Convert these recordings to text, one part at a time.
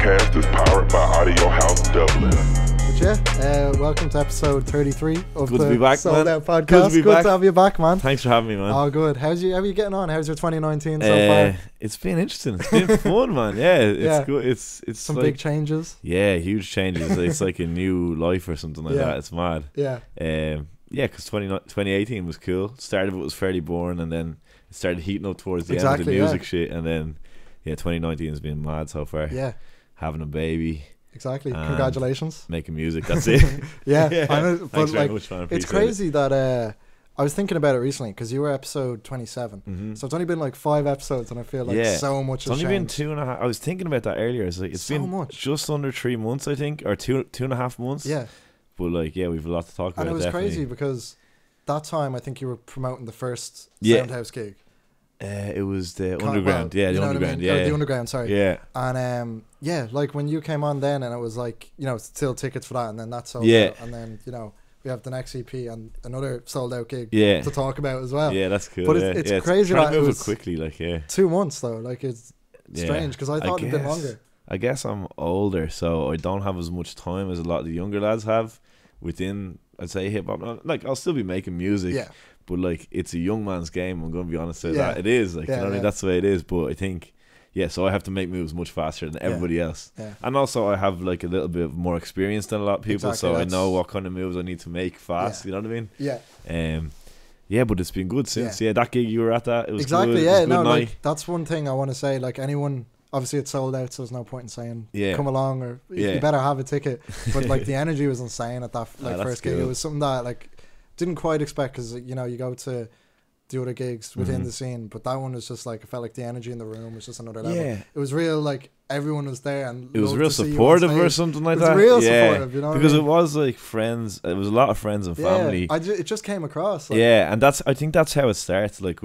podcast is powered by Audio House Dublin. But yeah, welcome to episode 33 of Good to the be back, Sold man. Out podcast. Good to have you back, man. Thanks for having me, man. Oh, good. How are you getting on? How's your 2019 so far? It's been interesting. It's been fun, man. Yeah, it's good. It's some like, big changes. Yeah, huge changes. It's like a new life or something like that. It's mad. Yeah. Because 2018 was cool. Start of it was fairly boring, and then it started heating up towards the end of the music shit, and then 2019 has been mad so far. Yeah. Having a baby. Exactly. Congratulations. Making music. That's it. Yeah. I know, but Thanks very like, much, man. it's crazy that I was thinking about it recently because you were episode 27. Mm-hmm. So it's only been like 5 episodes, and I feel like so much has changed. It's only been changed. 2.5. I was thinking about that earlier. It's like it's so been much. just under 3 months, I think, or 2.5 months. Yeah. But like, we've a lot to talk about. And it was definitely. crazy because that time I think you were promoting the first Soundhouse gig. It was the underground, the underground, the underground, sorry. Yeah. And like when you came on then, and it was like, still tickets for that, and then that sold out, and then we have the next EP and another sold out gig to talk about as well. Yeah, that's cool. But it's crazy that it was quickly, 2 months though. Like it's strange because I thought it'd been longer. I guess I'm older, so I don't have as much time as a lot of the younger lads have within, I'd say, hip hop. Like, I'll still be making music, but like, it's a young man's game. I'm going to be honest with that. It is, like, that's the way it is. But I think, so I have to make moves much faster than everybody else. Yeah. And also, I have like a little bit more experience than a lot of people, so I know what kind of moves I need to make fast. You know what I mean? Yeah. But it's been good since. Yeah, that gig you were at, that it was exactly. Good. Yeah, it was no, good like that's one thing I want to say. Like anyone. Obviously, it's sold out, so there's no point in saying come along or you better have a ticket. But like the energy was insane at that first gig. It was something that like didn't quite expect because you go to the other gigs within the scene, but that one was just like I felt like the energy in the room was just another level. Yeah. It was real, like everyone was there and it was real supportive or something like that. It was real supportive, you know. Because it was like friends. It was a lot of friends and family. It just came across. Like, and I think that's how it starts. Like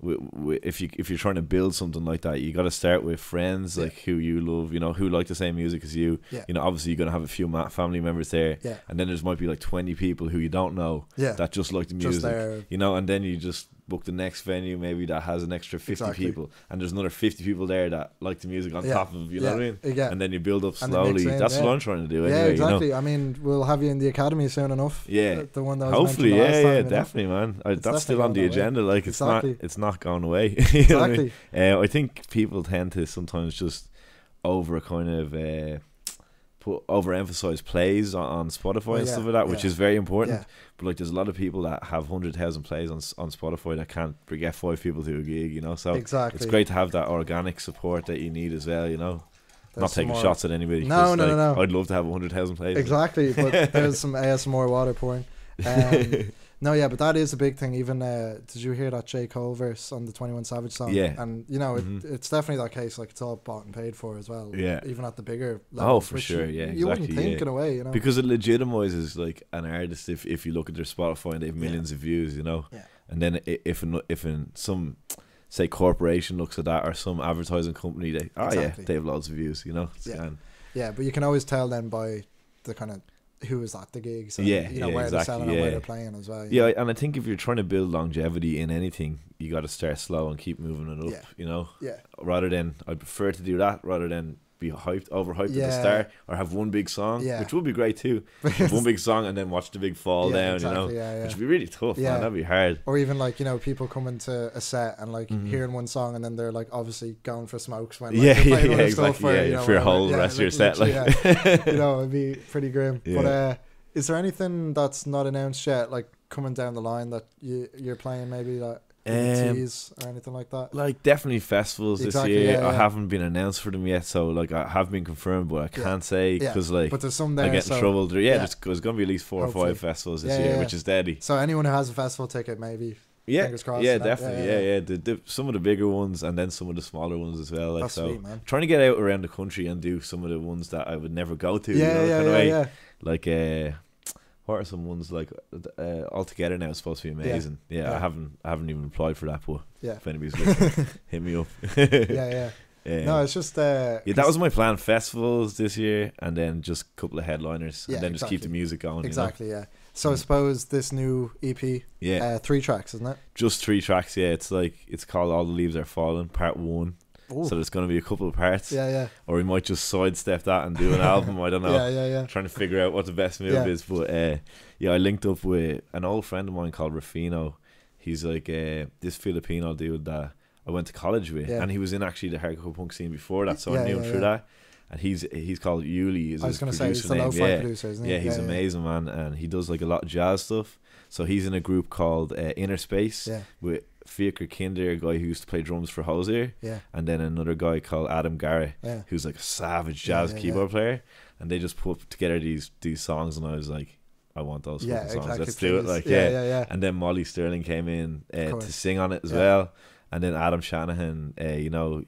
if you're trying to build something like that, you got to start with friends like who you love, who like the same music as you. Obviously you're gonna have a few family members there, and then there's might be like 20 people who you don't know that just like the music, and then you just book the next venue maybe that has an extra 50 people, and there's another 50 people there that like the music on top of, you know what I mean? And then you build up slowly. That's what I'm trying to do anyway. Exactly. I mean, we'll have you in the academy soon enough. The one that was hopefully time, definitely, man. That's still on the agenda. Like it's not going away. Exactly. I think people tend to sometimes just over kind of overemphasize plays on Spotify and stuff like that, which is very important. But like, there's a lot of people that have 100,000 plays on Spotify that can't get 5 people to a gig, So it's great to have that organic support that you need as well, Not taking shots at anybody. No. I'd love to have 100,000 plays. Exactly, but there's some ASMR water pouring. But that is a big thing. Even did you hear that J. Cole verse on the 21 Savage song? Yeah. And it's definitely that case. Like it's all bought and paid for as well. Yeah. Even at the bigger level. Oh, for sure. You wouldn't think in a way, because it legitimizes like an artist if you look at their Spotify and they have millions of views, Yeah. And then if in some say corporation looks at that, or some advertising company, they have loads of views, Yeah, but you can always tell then by the kind of who was at the gigs, and, where they're selling and where they're playing as well. Yeah, and I think if you're trying to build longevity in anything, you got to start slow and keep moving it up. Yeah. Rather than, I prefer to do that rather than be overhyped at the start, or have one big song, which would be great too. One big song and then watch the big fall down, which would be really tough. Man, that'd be hard. Or even like people coming to a set and like hearing one song and then they're like obviously going for smokes when exactly for your whole rest of your set, it'd be pretty grim. But is there anything that's not announced yet, like coming down the line that you're playing maybe that tease or anything like that? Like definitely festivals this year. I haven't been announced for them yet, so like I have been confirmed, but I can't say because like but there's some there, I get in trouble. There's going to be at least 4 or 5 festivals this year, which is deadly. So anyone who has a festival ticket, maybe fingers crossed. Definitely. The some of the bigger ones and then some of the smaller ones as well. Like, that's so sweet, man. Trying to get out around the country and do some of the ones that I would never go to. Like what are some ones like All Together Now is supposed to be amazing. I haven't even applied for that, but if anybody's listening, hit me up. No, it's just that was my plan. Festivals this year, and then just a couple of headliners, and then just keep the music going. So I suppose this new EP, 3 tracks, isn't it? Just 3 tracks. It's called All the Leaves Are Falling, Part 1. Ooh. So there's going to be a couple of parts. Yeah. Or we might just sidestep that and do an album. I don't know. Yeah. Trying to figure out what the best move is. But I linked up with an old friend of mine called Rufino. He's like this Filipino dude that I went to college with, and he was in actually the hardcore punk scene before that, so I knew him through that. And he's called Yuli. I was going to say he's the lo-fi producer, isn't he? Yeah, he's amazing, man, and he does like a lot of jazz stuff. So he's in a group called Inner Space with Fiaker Kinder, a guy who used to play drums for Hosier, and then another guy called Adam Garrett, who's like a savage jazz keyboard player, and they just put together these songs, and I was like, I want those fucking songs. Exactly, let's do it. Like And then Molly Sterling came in to sing on it as well. And then Adam Shanahan,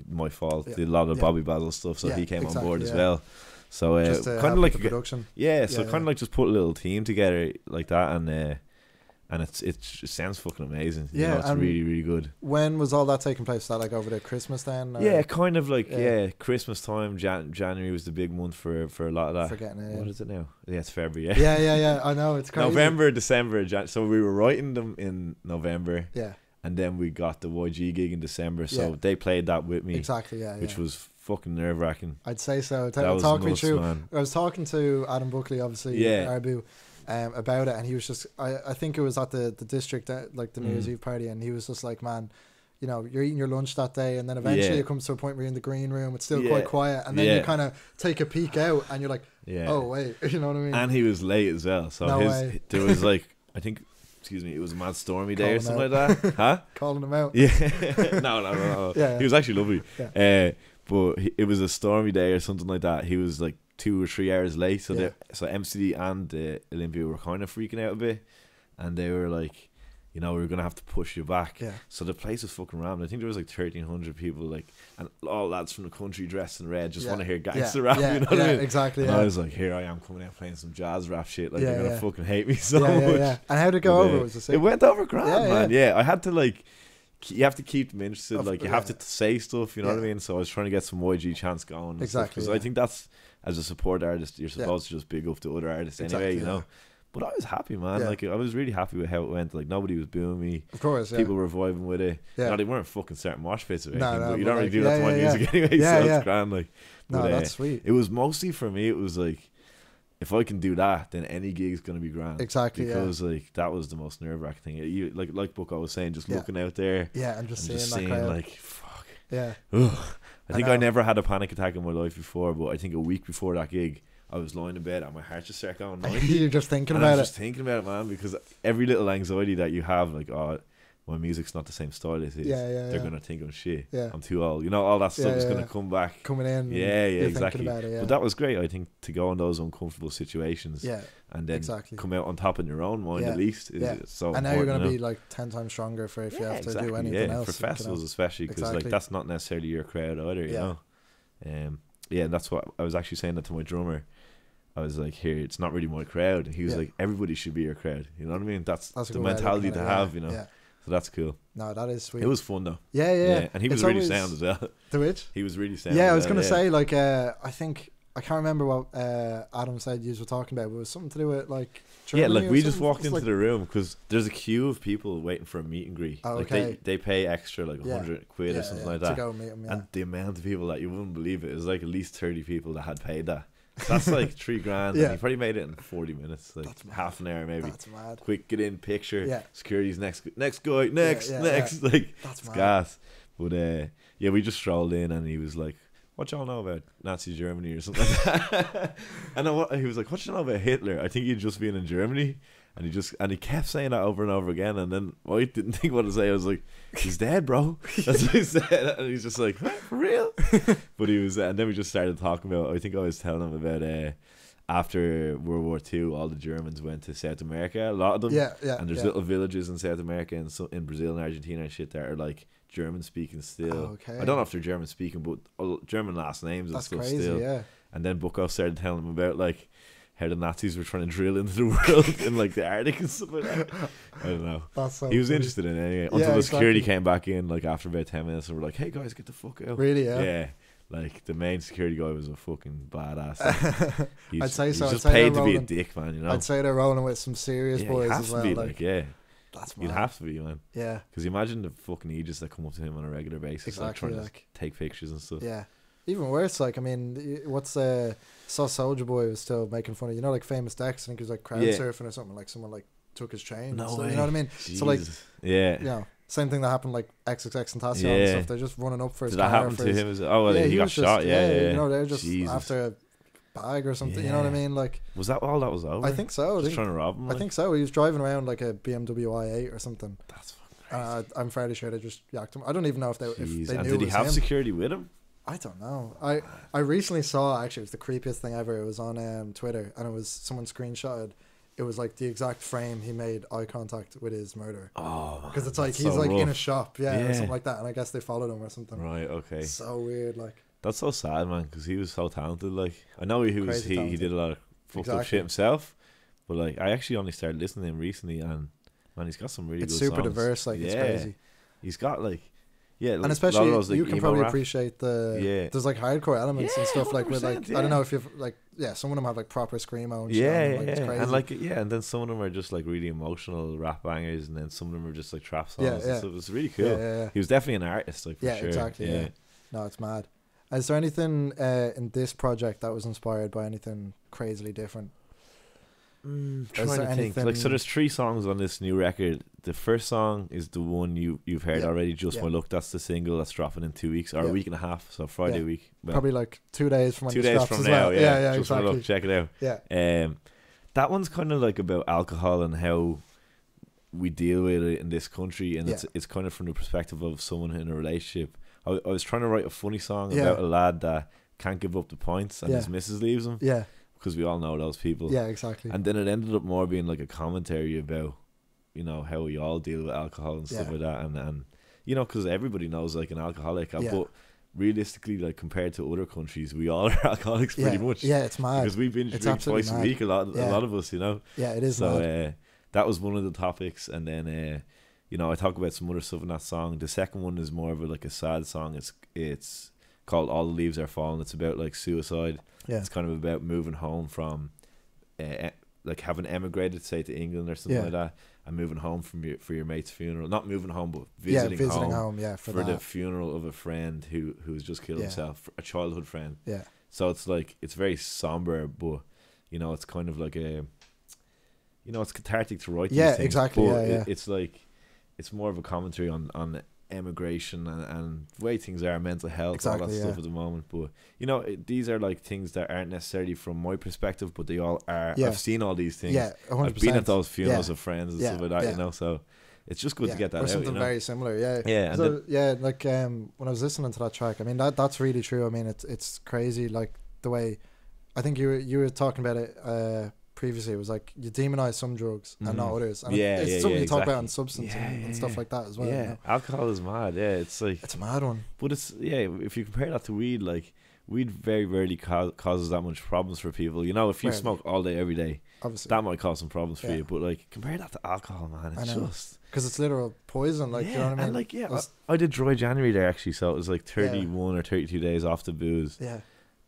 My Fault, did a lot of Bobby Basil stuff, so he came on board as well. So kind of like production. Kind of like just put a little team together like that, and it sounds fucking amazing. It's really, really good. When was all that taking place? Was that like over the Christmas then? Or? Yeah, kind of like Christmas time. January was the big month for a lot of that. Forgetting it. What is it now? Yeah, it's February. Yeah. I know, it's crazy. November, December, so we were writing them in November. Yeah. And then we got the YG gig in December, so they played that with me. Exactly, which was fucking nerve wracking. I'd say so. Talk me through. Man. I was talking to Adam Buckley, obviously, Arbu, about it, and he was just, I think it was at the district, like the New Year's Eve party, and he was just like, man, you're eating your lunch that day, and then eventually it comes to a point where you're in the green room, it's still quite quiet, and then you kind of take a peek out, and you're like, oh wait, you know what I mean? And he was late as well, so there was like, I think, it was a mad stormy day or something like that. Huh? Calling him out. Yeah. No. He was actually lovely. Yeah. But it was a stormy day or something like that. He was like 2 or 3 hours late. So so MCD and Olympia were kind of freaking out a bit. And they were like, we were going to have to push you back. Yeah. So the place was fucking rammed. I think there was like 1,300 people, like, and all lads from the country dressed in red just want to hear gangster rap. You know what I mean? Exactly. And I was like, here I am coming out playing some jazz rap shit. Like, they're going to fucking hate me so much. Yeah. And how did it go over? It went over grand, man. Yeah, I had to like, you have to keep them interested. Like, you have to say stuff, you know what I mean? So I was trying to get some YG chants going. Exactly. Because I think that's, as a support artist, you're supposed to just big up the other artists anyway, you know? But I was happy, man. Like, I was really happy with how it went. Like, nobody was booing me. Of course, people were vibing with it. They weren't fucking starting mosh pits or anything. No, but you don't really do that to my music anyway, so it's grand. Like, but, that's sweet. It was mostly for me. It was like, if I can do that, then any gig's gonna be grand. Exactly. Because like that was the most nerve wracking thing. Like Buck was saying, just looking out there. Yeah, and just seeing that crowd. Like, fuck. Yeah. Ugh. I think I never had a panic attack in my life before, but I think a week before that gig, I was lying in bed and my heart just started going. You're just thinking about it. I was just thinking about it, man, because every little anxiety that you have, like, my music's not the same style as his. They're gonna think I'm shit. I'm too old. All that stuff is gonna come back. Coming in. Yeah, exactly. But that was great. I think to go in those uncomfortable situations. And then come out on top in your own mind at least. So and now you're gonna be like 10 times stronger for if you have to do anything else. For festivals especially, because like that's not necessarily your crowd either. You know. And that's what I was actually saying that to my drummer. I was like, here, it's not really my crowd. And he was like, everybody should be your crowd. You know what I mean? That's the mentality to have, So that's cool. No, that is sweet. It was fun though. Yeah. And he was really sound as well. The which? He was really sound. Yeah, I was going to say, like, I think, I can't remember what Adam said you were talking about, but it was something to do with, like, Germany. Yeah, like, we just walked into the room because there's a queue of people waiting for a meet and greet. Oh, okay. Like, they pay extra, like, 100 quid or something like that. To go meet them, And the amount of people that you wouldn't believe it is like at least 30 people that had paid that. That's like $3,000. And he probably made it in 40 minutes, like half an hour maybe. That's mad. Quick, get in, picture. Security's next guy, next. Like, that's it's mad. gas. But we just strolled in and he was like, what y'all know about Nazi Germany or something like that? And he was like, what y'all know about Hitler? I think he'd just been in Germany. And he kept saying that over and over again. And then I didn't think what to say. I was like, he's dead, bro. That's what he said. And he's just like, what, for real? But he was, and then we just started talking about, I think I was telling him about after World War II, all the Germans went to South America, a lot of them. And there's little villages in South America and so in Brazil and Argentina and shit that are like German speaking still. I don't know if they're German speaking, but German last names and stuff crazy, still. And then Bucko started telling him about like how the Nazis were trying to drill into the world in like the Arctic and stuff like that. I don't know. He was interested in it anyway. Until the security came back in like after about 10 minutes and were like, hey guys, get the fuck out. Really, yeah. Like the main security guy was a fucking badass. I'd say so. He's just paid to be a dick, man, I'd say they're rolling with some serious boys he has as well. To be, like, That's you'd have to be, man. Yeah. Because you imagine the fucking Aegis that come up to him on a regular basis, exactly, trying to take pictures and stuff. Yeah. Even worse, like, I mean, saw Soulja Boy was still making fun of, you know, like Famous Dex. I think he was like crowd surfing or something. Like someone like took his chain. No so, way. You know what I mean? Jesus. So like, yeah, you know, same thing that happened like XXX and Tentacion and stuff. They're just running up for his car. Did that happen to him? Oh, well, he got shot. Yeah. You know, they're just after a bag or something. You know what I mean? Like, was that all that was over? I think so. Just trying to rob him. I think so. He was driving around like a BMW i8 or something. That's fucking crazy. I'm fairly sure they just yacked him. I don't even know if they knew. And did he have security with him? I don't know. I recently saw, actually, it was the creepiest thing ever. It was on Twitter, and it was someone screenshotted. It was like the exact frame he made eye contact with his murderer. Oh, because it's like he's so like rough. In a shop, or something like that, and I guess they followed him or something. Right. Okay. So weird, like. That's so sad, man, because he was so talented. Like, I know he did a lot of fucked up shit himself, but like I actually only started listening to him recently, and man, he's got some really good songs. It's super diverse, like it's crazy. He's got like. Yeah, and especially those, like, you can probably appreciate there's like hardcore elements and stuff like with like I don't know if you've like some of them have like proper screamo and shit, and like and then some of them are just like really emotional rap bangers, and then some of them are just like trap songs. And stuff. It's really cool. He was definitely an artist, like for sure. Exactly. Yeah. No, it's mad. Is there anything in this project that was inspired by anything crazily different? Trying to think. Like, so there's 3 songs on this new record. The first song is the one you've heard already, Just My Luck. That's the single that's dropping in 2 weeks or a week and a half. So Friday week. Well, probably like 2 days from when 2 days from now. Yeah, Just exactly. My Luck. Check it out. Yeah. That one's kind of like about alcohol and how we deal with it in this country, and it's kind of from the perspective of someone in a relationship. I was trying to write a funny song about a lad that can't give up the points and his missus leaves him. Yeah. Because we all know those people. Yeah, exactly. And then it ended up more being like a commentary about, you know, how we all deal with alcohol and stuff like that. And you know, because everybody knows like an alcoholic. But realistically, like compared to other countries, we all are alcoholics pretty much. Yeah, it's mad. Because we binge drink twice a week, a lot of us, you know. Yeah, it is so, mad. That was one of the topics. And then, you know, I talk about some other stuff in that song. The second one is more of a sad song. It's called All the Leaves Are Falling. It's about like suicide. Yeah. It's kind of about moving home from like having emigrated, say, to England or something like that, and moving home for your mate's funeral. Not moving home, but visiting home for the funeral of a friend who's just killed himself, a childhood friend. Yeah. So it's like, it's very somber, but you know, it's kind of like a, you know, it's cathartic to write these things. Yeah, exactly. But it's like, it's more of a commentary on emigration and the way things are, mental health, all that stuff at the moment. But you know, these are like things that aren't necessarily from my perspective, but they all are. I've seen all these things. 100%. I've been at those funerals of friends and stuff like that. You know, so it's just good to get that or out. Something very similar. Yeah. So, like when I was listening to that track, I mean that's really true. I mean it's crazy, like the way I think you were talking about it previously. It was like you demonize some drugs and not others, and it's something you talk about on Substance and stuff like that as well. Yeah, you know? Alcohol is mad. Yeah, it's like, it's a mad one. But it's if you compare that to weed, like weed very rarely causes that much problems for people. You know, if you smoke all day every day, obviously that might cause some problems for you. But like compare that to alcohol, man, it's just because it's literal poison. Like you know what I mean? And like I did dry January there actually, so it was like 31 or 32 days off the booze. Yeah,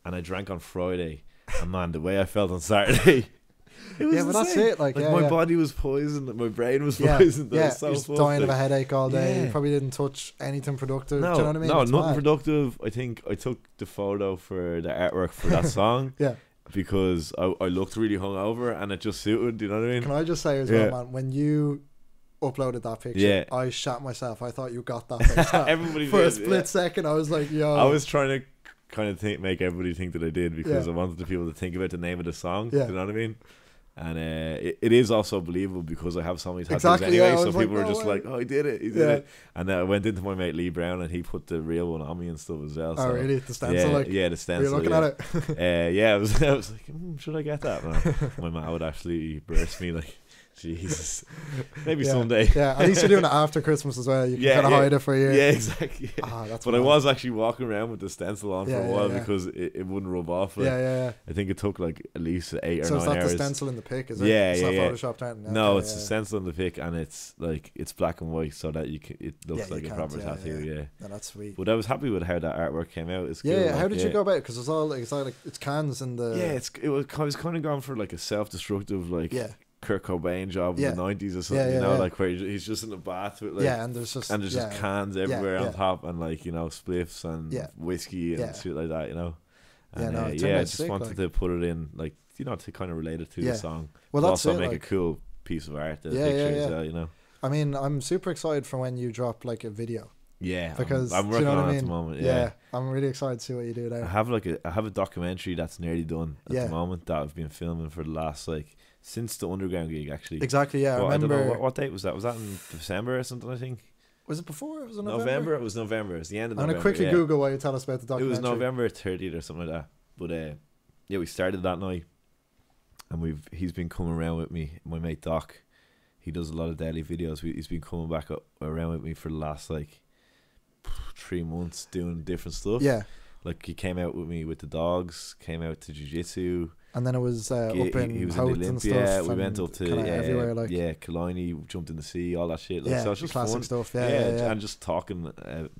and I drank on Friday, and man, the way I felt on Saturday. But that's it. Like my body was poisoned, my brain was poisoned. Yeah, so you're just dying of a headache all day. You probably didn't touch anything productive. No, do you know what I mean? No, nothing productive. I think I took the photo for the artwork for that song. Because I looked really hungover and it just suited. Do you know what I mean? Can I just say as well, man, when you uploaded that picture, I shat myself. I thought you got that picture. Everybody for did, a split second. I was like, yo. I was trying to kind of make everybody think that I did because I wanted the people to think about the name of the song. Do you know what I mean? And it is also believable because I have so many tattoos anyway, so people are just like, oh, he did it. And then I went into my mate Lee Brown and he put the real one on me and stuff as well. Oh, really? The stencil? The stencil. Were you looking at it? I was like, should I get that? My mate would actually burst me like, Jesus, maybe someday. Yeah, at least you're doing it after Christmas as well. You can kind of hide it for a year. Yeah, exactly. That's but I was actually walking around with the stencil on for a while because it wouldn't rub off. Like, I think it took like at least 8 or 9 hours. So is that the stencil in the pic? Is it? It's not photoshopped out. No, it's the stencil in the pic, and it's like it's black and white, so that it looks like a proper tattoo. Yeah, no, that's sweet. But I was happy with how that artwork came out. It's cool. How did you go about it? Because it's cans in the. It was kind of gone for like a self-destructive Kurt Cobain job in the 90s or something, you know, like where he's just in the bath with like, and there's just cans everywhere on top, and like, you know, spliffs and whiskey and shit like that, you know. And I just wanted to put it in, like, you know, to kind of relate it to the song. Well, but that's also it, make a cool piece of art, the picture as well, you know. I mean, I'm super excited for when you drop like a video. Yeah, because I'm working on it at the moment. Yeah, I'm really excited to see what you do there. I have a documentary that's nearly done at the moment that I've been filming for the last, like, since the Underground gig, actually. Exactly, yeah. Well, I remember. I don't know, what date was that? Was that in December or something, I think? Was it before? It was in November? It was November. It was the end of November. I'm going to quickly Google while you tell us about the documentary. It was November 30th or something like that. But yeah, we started that night, and he's been coming around with me, my mate Doc. He does a lot of daily videos. He's been coming back around with me for the last, like, 3 months doing different stuff. Yeah. Like, he came out with me with the dogs, came out to jiu-jitsu. And then it was up in he was Houth in the and Olympia. stuff. We went up to everywhere, like. Killiney, jumped in the sea, all that shit. Like, so it's just classic fun stuff. And just talking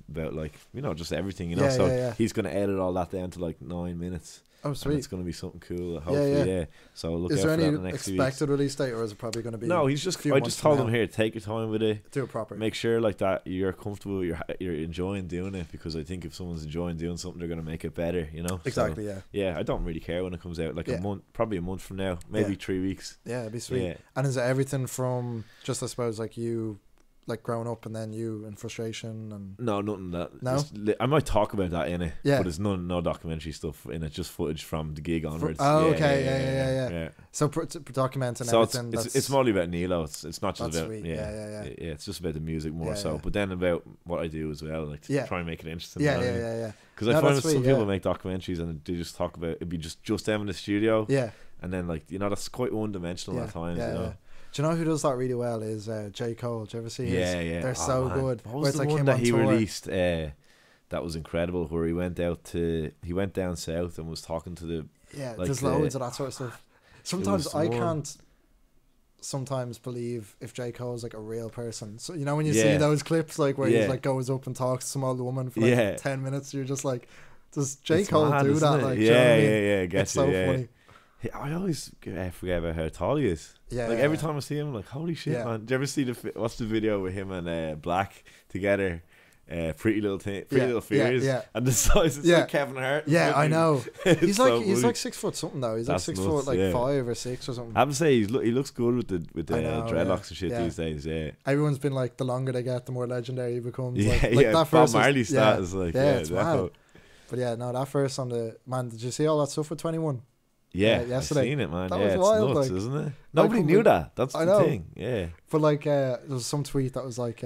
about, like, you know, just everything, you know. He's going to edit all that down to like 9 minutes. Oh, sweet. It's going to be something cool. Hopefully, So look out for that in the next 2 weeks. Is there any expected release date, or is it probably going to be? No, I just told him, here, take your time with it. Do it proper. Make sure like that you're comfortable, you're enjoying doing it, because I think if someone's enjoying doing something, they're going to make it better, you know. Exactly. So, I don't really care when it comes out. Like a month, probably a month from now, maybe 3 weeks. Yeah, it'd be sweet. Yeah. And is it everything from just, I suppose, like you, like growing up, and then you in frustration and nothing that. No, I might talk about that in it. Yeah, but it's no documentary stuff in it. Just footage from the gig onwards. Yeah. So documenting everything. It's mostly about Nilo. It's not just about sweet. Yeah. It's just about the music more so. But then about what I do as well, like to try and make it interesting. Yeah. Because I find that some people make documentaries and they just talk about it'd be just them in the studio. Yeah. And then, like, you know, that's quite one dimensional at times. You know. Do you know who does that really well is J. Cole. Do you ever see his? Yeah. They're so good. What was the one that he released that was incredible, where he went down south and was talking to the... Yeah, like there's loads of that sort of stuff. Sometimes I can't believe if J. Cole's like a real person. So, you know, when you see those clips, like, where he like goes up and talks to some old woman for like 10 minutes, you're just like, does J. Cole do that? Like, It's so funny. I always forget about how tall he is. Yeah, like every time I see him, I'm like, holy shit, man! Did you ever see what's the video with him and Black together? Pretty Little Fears. Yeah. And the size is like Kevin Hart. Yeah, I know. He's so like 6 foot something though. He's like 6 foot, like 5 or 6 or something. I have to say he looks good with the dreadlocks and shit these days. Yeah. Everyone's been like, the longer they get, the more legendary he becomes. Yeah, like that Bob Marley status. It's mad. But that first on the man. Did you see all that stuff with 21? Yeah, yesterday. I've seen it, man. That was it's wild, nuts, like, isn't it? Nobody knew that. That's the thing. Yeah. But like, there was some tweet that was like,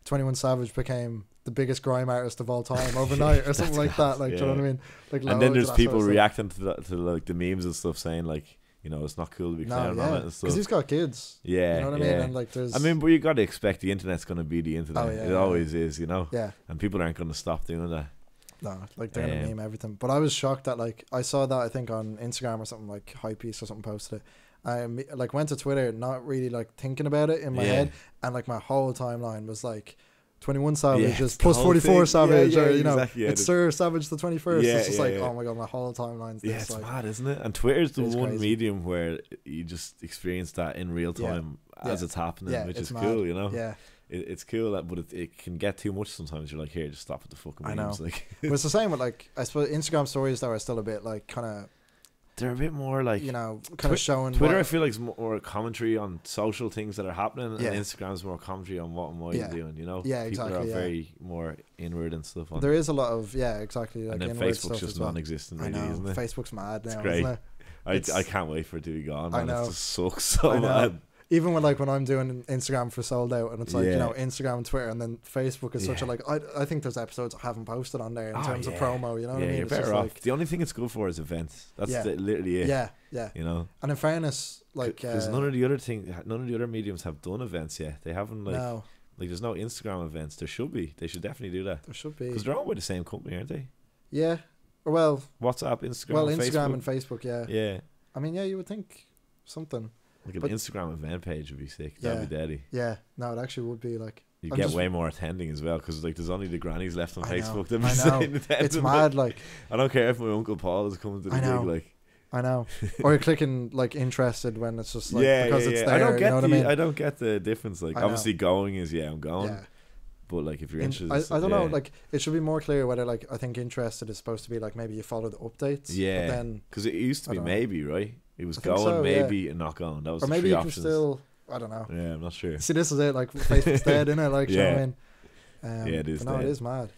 21 Savage became the biggest grime artist of all time overnight, or something like that. Like, do you know what I mean? Like, and then there's people reacting to that, to like the memes and stuff, saying like, you know, it's not cool to be clowning on it and stuff. Because he's got kids. Yeah, you know what I mean. And like, there's. I mean, but you got to expect the internet's going to be the internet. It always is, you know. Yeah. And people aren't going to stop doing that. No, like they're gonna meme everything. But I was shocked that, like, I saw that, I think on Instagram or something, like Hypebeast or something posted it. I like went to Twitter, not really like thinking about it in my head, and like my whole timeline was like 21 Savage is plus 44 Savage, or you know, exactly, it's Sir Savage the 21st. It's just like, oh my god, my whole timeline's this. It's like, mad, isn't it? And Twitter's the one crazy medium where you just experience that in real time as it's happening, which is mad. Cool, you know. Yeah. It's cool, but it can get too much sometimes. You're like, here, just stop with the fucking memes. I know. Like, but it's the same with, like, I suppose Instagram stories though are still a bit like kind of. They're a bit more like, you know, kind of showing. Twitter, I feel like, is more commentary on social things that are happening, and Instagram's more commentary on what am I doing. You know, exactly. People are very more inward and stuff. There is a lot of exactly. Like, and then Facebook's just non-existent, really, isn't it? Facebook's mad now. It's great. Isn't it? I can't wait for it to be gone. Man. I know. It just sucks so bad. Even when I'm doing Instagram for Sold Out, and it's like, you know, Instagram and Twitter, and then Facebook is such a, like, I think there's episodes I haven't posted on there in terms of promo, you know what I mean? You're better off. Like, the only thing it's good for is events. That's literally it. Yeah. You know? And in fairness, like, because none of the other mediums have done events yet. They haven't, like, like, there's no Instagram events. There should be. They should definitely do that. There should be. Because they're owned by the same company, aren't they? Yeah. Or, well, WhatsApp, Instagram, Instagram Facebook. And Facebook, yeah. I mean, you would think something. Like an Instagram event page would be sick. That'd be deadly. Yeah, no, it actually would be like. You get way more attending as well, because like there's only the grannies left on Facebook. I know. It's mad. Like, I don't care if my Uncle Paul is coming to the gig. Like, I know. Or you're clicking like interested when it's just like because it's there. I don't get you know what I mean? I don't get the difference. Like obviously going is I'm going. Yeah. But like if you're interested, I don't know. Like it should be more clear whether like I think interested is supposed to be like maybe you follow the updates. Yeah. But then because it used to be maybe right. It was going maybe and not going. That was or the maybe three you options. can still. I don't know. Yeah, I'm not sure. See, this is it. Like Facebook's dead, isn't it? Like, you know what I mean? Yeah, it is. But no, it is mad.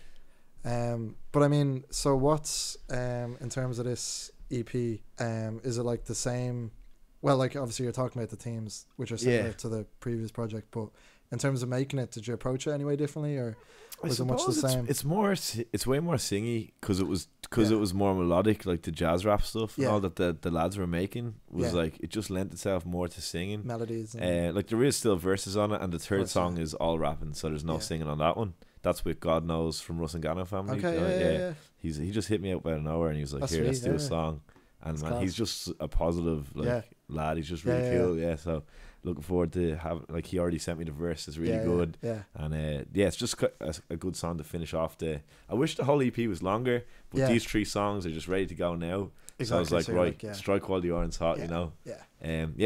But I mean, so what's in terms of this EP? Is it like the same? Well, like obviously you're talking about the themes which are similar to the previous project, but in terms of making it, did you approach it anyway differently, or was it much the same? It's way more singy because it was more melodic, like the jazz rap stuff and all that the lads were making was like it just lent itself more to singing melodies. Like there is still verses on it, and the third song is all rapping, so there's no singing on that one. That's with God Knows from Russ and Ghana Family. Okay, He just hit me out out of nowhere, and he was like, "Here, let's do a song." And that's man, class. he's just a positive lad. He's just really cool. Yeah, so looking forward to having like he already sent me the verse. It's really good. And it's just a good song to finish off the. I wish the whole EP was longer, but these 3 songs are just ready to go now. Exactly. So I was like, strike while the iron's hot, you know.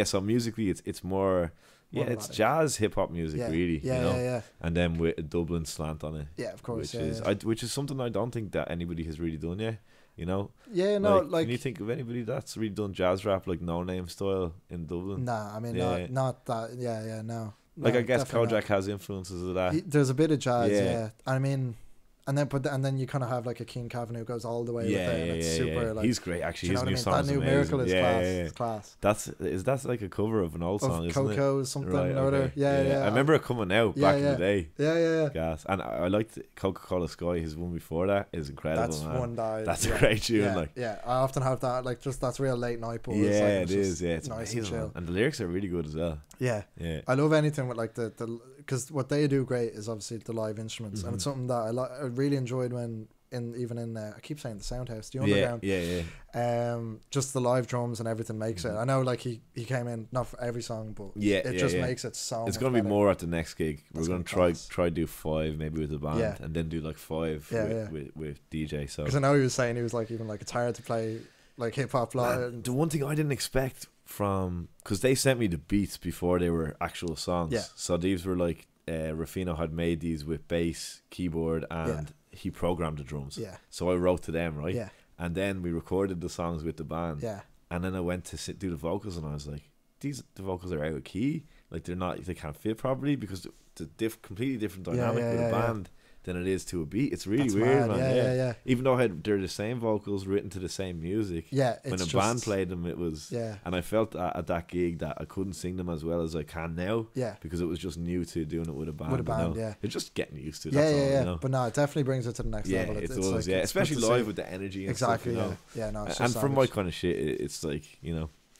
So musically, it's more. Yeah, it's jazz hip hop music, really. You know? And then with a Dublin slant on it. Yeah, of course. Which is something I don't think that anybody has really done yet. You know? Yeah, no, like can you think of anybody that's really done jazz rap like No Name style in Dublin? Nah, I mean not that. No. Like I guess Kojak has influences of that. There's a bit of jazz, I mean, and then you kind of have like a King Cavan who goes all the way with it, and it's super like he's great actually. His new song, that new Miracle is class. It's class. That's like a cover of an old song, isn't it? Coco something or other. I remember it coming out back in the day. Yeah. Gas. And I liked Coca-Cola Sky. His one before that is incredible. That's man. one that. That's a great tune. I often have that. Like just that's real late night. But it is. Yeah, it's nice amazing, and chill. And the lyrics are really good as well. Yeah. I love anything with like the because what they do great is obviously the live instruments, and it's something that I really enjoyed when I keep saying the Soundhouse, the Underground. Just the live drums and everything makes it. I know like he came in not for every song, but it just makes it so. It's going to be more at the next gig. We're going to try do 5 maybe with the band, and then do like 5 with DJ. So because I know he was saying like even like it's hard to play like hip hop. The one thing I didn't expect from because they sent me the beats before they were actual songs. So these were like Rafino had made these with bass, keyboard, and he programmed the drums. So I wrote to them, right? And then we recorded the songs with the band. And then I went to do the vocals, and I was like, the vocals are out of key. Like they can't fit properly because the completely different dynamic with a band than it is to a beat. It's really weird, man. Yeah. Even though they're the same vocals written to the same music. When a band played them, it was. And I felt at that gig that I couldn't sing them as well as I can now. Because it was just new to doing it with a band. It's just getting used to it. You know? But no, it definitely brings it to the next level. It does. Like, especially live with the energy. And stuff, you know? No. And from my kind of shit, it's like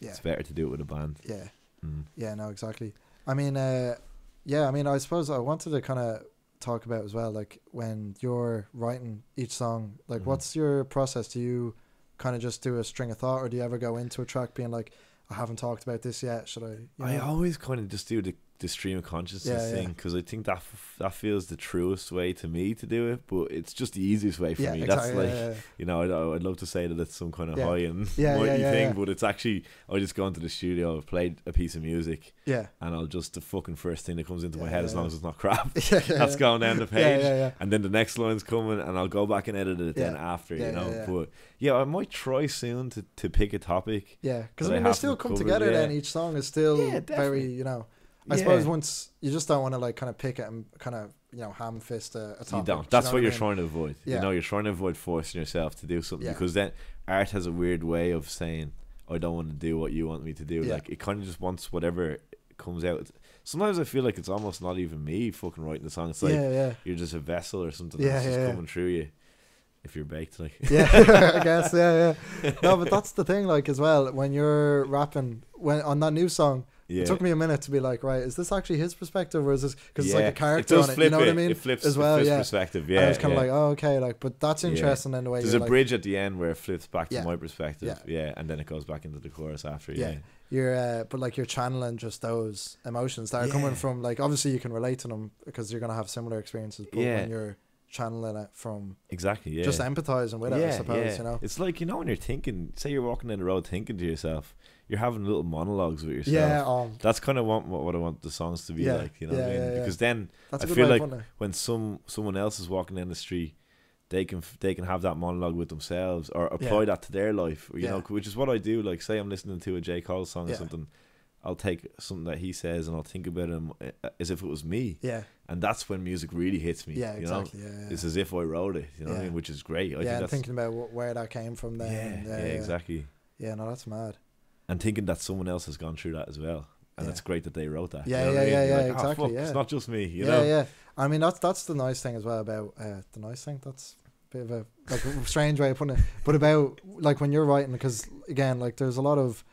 it's better to do it with a band. No, exactly. I mean, I suppose I wanted to kind of talk about as well, like when you're writing each song, like what's your process? Do you kind of just do a string of thought, or do you ever go into a track being like, I haven't talked about this yet, should I? I always kind of just do the stream of consciousness thing, because I think that feels the truest way to me to do it, but it's just the easiest way for me. Exactly, that's like I'd love to say that it's some kind of high and mighty thing, but it's actually I just go into the studio, I've played a piece of music, and I'll just the fucking first thing that comes into my head, as long as it's not crap, that's going down the page, and then the next line's coming, and I'll go back and edit it then after, but I might try soon to pick a topic, because I mean they still come together. Then each song is still very I suppose once you just don't want to like kind of pick it and kind of ham fist a topic. You don't. That's what you're trying to avoid. You're trying to avoid forcing yourself to do something, because then art has a weird way of saying, I don't want to do what you want me to do. Like it kind of just wants whatever comes out. Sometimes I feel like it's almost not even me fucking writing the song. It's like you're just a vessel or something that's just coming through you. If you're baked, like I guess no, but that's the thing, like as well, when you're rapping on that new song, it took me a minute to be like, right, is this actually his perspective, or is this because it's like a character on it, you know what I mean? It flips as well, perspective, and I was kind of like, oh, okay, like, but that's interesting in the way. There's a bridge at the end where it flips back to my perspective, and then it goes back into the chorus after. You're but like you're channeling just those emotions that are coming from, like, obviously you can relate to them because you're gonna have similar experiences, but when you're channeling it from exactly just empathizing with it, I suppose. You know, it's like, you know, when you're thinking, say you're walking down the road thinking to yourself, you're having little monologues with yourself. Yeah, that's kind of what I want the songs to be like. You know what I mean? Because then that's I feel like when someone else is walking down the street, they can have that monologue with themselves or apply that to their life. You know, which is what I do. Like, say I'm listening to a J. Cole song or something, I'll take something that he says and I'll think about him as if it was me. Yeah. And that's when music really hits me. Yeah, exactly. You know? It's as if I wrote it, you know what I mean? Which is great. I think and thinking about where that came from then. Yeah, exactly. Yeah, no, that's mad. And thinking that someone else has gone through that as well. And it's great that they wrote that. Yeah, you know like, Oh, exactly. fuck, it's not just me, you know? Yeah. I mean, that's the nice thing as well about, the nice thing, that's a bit of a, like, a strange way of putting it, but about, like, when you're writing, because, again, like, there's a lot of,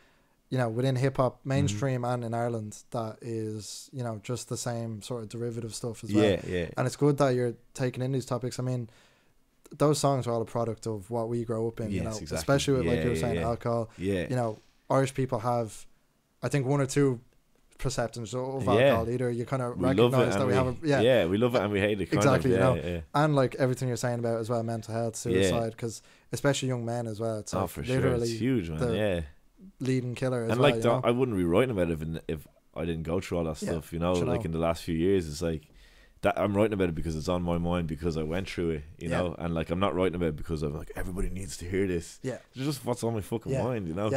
you know, within hip-hop, mainstream and in Ireland, that is, you know, just the same sort of derivative stuff as well. Yeah. And it's good that you're taking in these topics. I mean, those songs are all a product of what we grow up in, you know, exactly. Especially with, like you were saying, alcohol. Yeah. You know, Irish people have, I think, one or two perceptions of alcohol. Either you kind of recognise that we have we love it and we hate it. Exactly, you know. And like everything you're saying about as well, mental health, suicide, because especially young men as well. It's like for literally sure. It's huge, man. Leading killer as and well. And like, I wouldn't be writing about it if I didn't go through all that stuff. You know, like in the last few years, it's like that I'm writing about it because it's on my mind because I went through it. You know, and like I'm not writing about it because I'm like everybody needs to hear this. Yeah, it's just what's on my fucking mind. You know,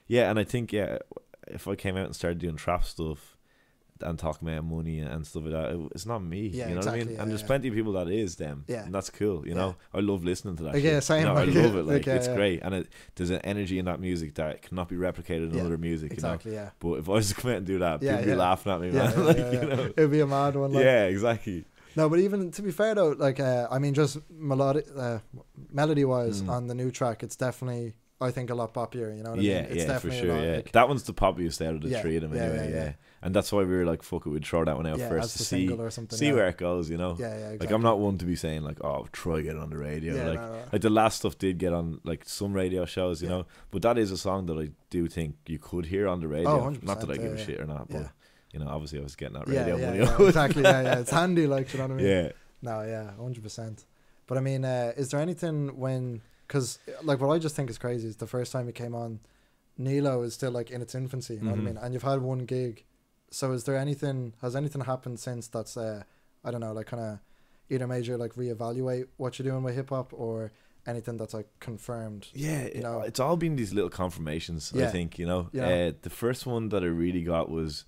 yeah. And I think if I came out and started doing trap stuff and talking about money and stuff like that, it's not me. You know what I mean? And there's plenty of people that is them. Yeah, and that's cool. You know, I love listening to that. Yeah, same. You know, I love it. Like it's great, and there's an energy in that music that cannot be replicated in other music. Exactly. You know? But if I was to come out and do that, people would be laughing at me, man. Like, you know, it'd be a mad one. Like. Yeah, exactly. No, but even to be fair though, like I mean, just melody wise on the new track, it's definitely, I think, a lot poppier. You know what I mean? It's definitely for sure. Like, that one's the poppiest out of the three of them. Anyway, and that's why we were like, fuck it, we'd throw that one out first to see where it goes. You know, exactly. Like I'm not one to be saying like, oh, try get on the radio. Like the last stuff did get on like some radio shows, you know. But that is a song that I do think you could hear on the radio. 100%, not that I give a shit or not, but you know, obviously I was getting that radio money. Exactly. It's handy, like, you know what I mean? Yeah. No, 100%. But I mean, is there anything when? Because like what I just think is crazy is the first time you came on, Nilo is still like in its infancy. You know what I mean? And you've had one gig. So is there anything? Has anything happened since that's I don't know, like kind of either made you like reevaluate what you're doing with hip hop or anything that's like confirmed? Yeah, you know, it's all been these little confirmations. I think you know. The first one that I really got was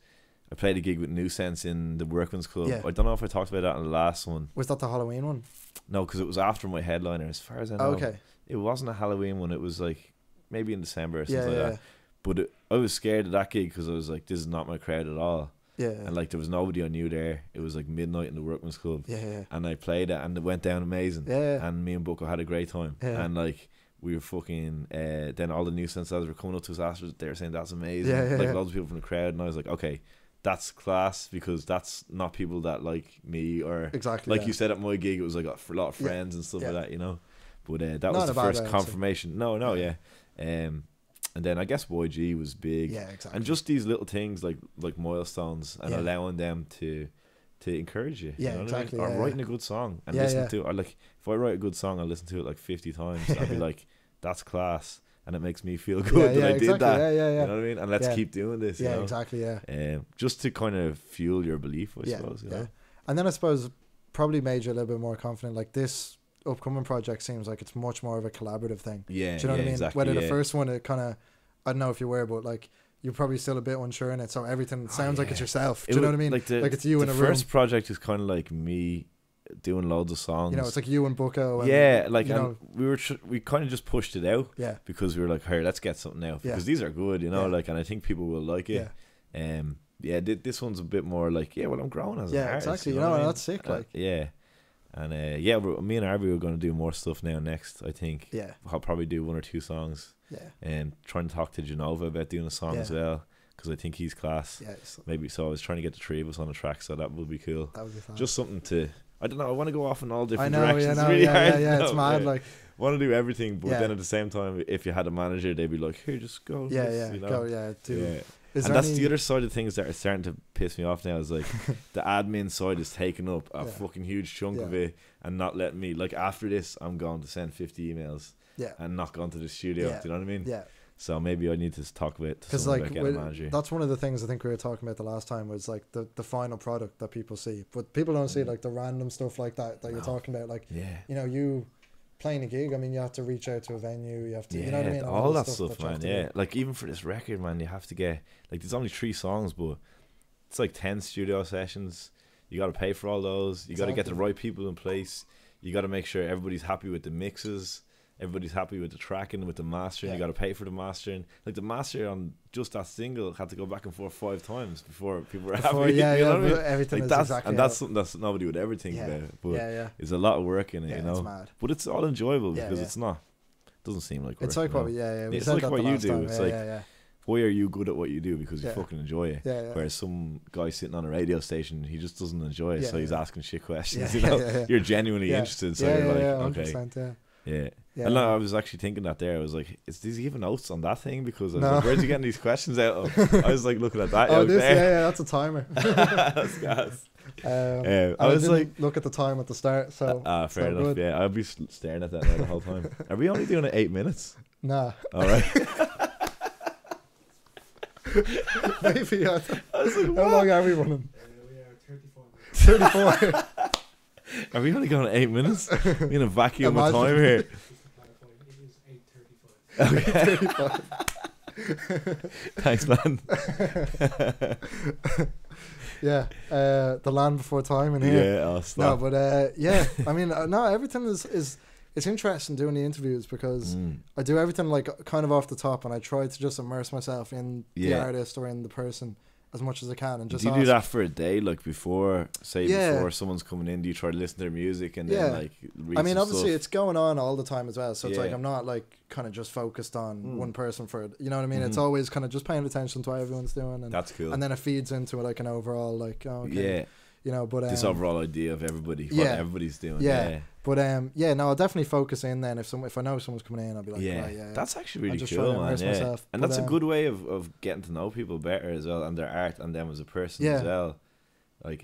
I played a gig with New Sense in the Workman's Club. I don't know if I talked about that in the last one. Was that the Halloween one? No, because it was after my headliner. As far as I know, okay, it wasn't a Halloween one. It was like maybe in December or something like that. But I was scared of that gig because I was like, this is not my crowd at all. Yeah. And like there was nobody I knew there. It was like midnight in the Workman's Club. Yeah. And I played it and it went down amazing. Yeah. And me and Bucko had a great time. Yeah. And like we were fucking then all the New Sense lads were coming up to us after. They were saying that's amazing. Loads of people from the crowd, and I was like, okay, that's class, because that's not people that like me or like you said at my gig. It was like a lot of friends and stuff like that, you know. But that not was the first confirmation. And then I guess YG was big. Yeah, exactly. And just these little things like milestones and allowing them to encourage you. Yeah, you know exactly. I mean? Or writing a good song and listen to it. Like if I write a good song, I'll listen to it like 50 times. I'll be like, that's class. And it makes me feel good that I did that. Yeah. You know what I mean? And let's keep doing this. Yeah, you know? Exactly. Yeah. Just to kind of fuel your belief, I suppose. You know? And then I suppose probably made you a little bit more confident. Like this upcoming project seems like it's much more of a collaborative thing. Yeah. Do you know what I mean? Exactly, Whether the first one, it kind of, I don't know if you were, but like you're probably still a bit unsure in it. So everything sounds like it's yourself. Do you know what I mean? Like it's you in a room. The first project is kind of like me doing loads of songs. You know, it's like you and Bucko. And, like we kind of just pushed it out. Yeah. Because we were like, hey, let's get something out because these are good, you know. Like, and I think people will like it. Yeah. This one's a bit more like, well, I'm growing as an artist. Exactly. You know what I mean? That's sick. Like, And me and Arby are going to do more stuff now next, I think. Yeah. I'll probably do one or two songs. Yeah. And trying to talk to Genova about doing a song as well, because I think he's class. Yeah. Maybe so. I was trying to get the three of us on a track, so that would be cool. That would be fun. Just something to, I don't know, I want to go off in all different directions. It's really hard. hard. Yeah, it's mad. Like, want to do everything, but then at the same time, if you had a manager, they'd be like, "Here, just go." Yeah, you know? Go, do. And that's the other side of things that are starting to piss me off now. Is like the admin side is taking up a fucking huge chunk of it and not letting me. Like after this, I'm going to send 50 emails. And not going to the studio. Do you know what I mean? Yeah. So maybe I need to talk about because like a manager. That's one of the things I think we were talking about the last time was like the final product that people see, but people don't see like the random stuff like that you're talking about. Like you know, you playing a gig. I mean, you have to reach out to a venue. You have to, you know what I mean? All that stuff, man. Yeah, like even for this record, man, you have to get like there's only 3 songs, but it's like 10 studio sessions. You got to pay for all those. You got to get the right people in place. You got to make sure everybody's happy with the mixes. Everybody's happy with the tracking, with the mastering. You got to pay for the mastering. Like the master on just that single had to go back and forth 5 times before people were happy. Yeah, you know what I mean? Everything like is that's, exactly. And that's something that nobody would ever think about. But it's a lot of work in it, you know. It's mad. But it's all enjoyable because it's not. Doesn't seem like work. It's like what it's like what you do. It's like why are you good at what you do? Because you fucking enjoy it. Whereas some guy sitting on a radio station, he just doesn't enjoy it, so he's asking shit questions. You know, you're genuinely interested, so you're like, okay. Yeah. And I was actually thinking that there. I was like, "Is he giving notes on that thing?" Because I was like, "Where's he getting these questions out of?" I was like looking at that. That's a timer. That's gas. I was like, look at the time at the start. So fair enough. Good. Yeah, I'll be staring at that now the whole time. Are we only doing it 8 minutes? Nah. All right. Maybe. I was like, how long are we running? We are 34. Are we only going 8 minutes? We're in a vacuum of time here. It is 8:35. Okay. Thanks, man. The land before time in here. Yeah, I'll stop. No, but I mean, everything is it's interesting doing the interviews because I do everything like kind of off the top, and I try to just immerse myself in the artist or in the person as much as I can, and just do you do that for a day, like before someone's coming in? Do you try to listen to their music and then like read? I mean, obviously stuff? It's going on all the time as well, so it's like I'm not like kind of just focused on one person for it. You know what I mean? It's always kind of just paying attention to what everyone's doing, and that's cool. And then it feeds into like an overall like you know, but this overall idea of everybody, what everybody's doing. But no, I'll definitely focus in then. If I know someone's coming in, I'll be like, that's actually really cool, man. Myself. And that's a good way of getting to know people better as well, and their art and them as a person as well. Like,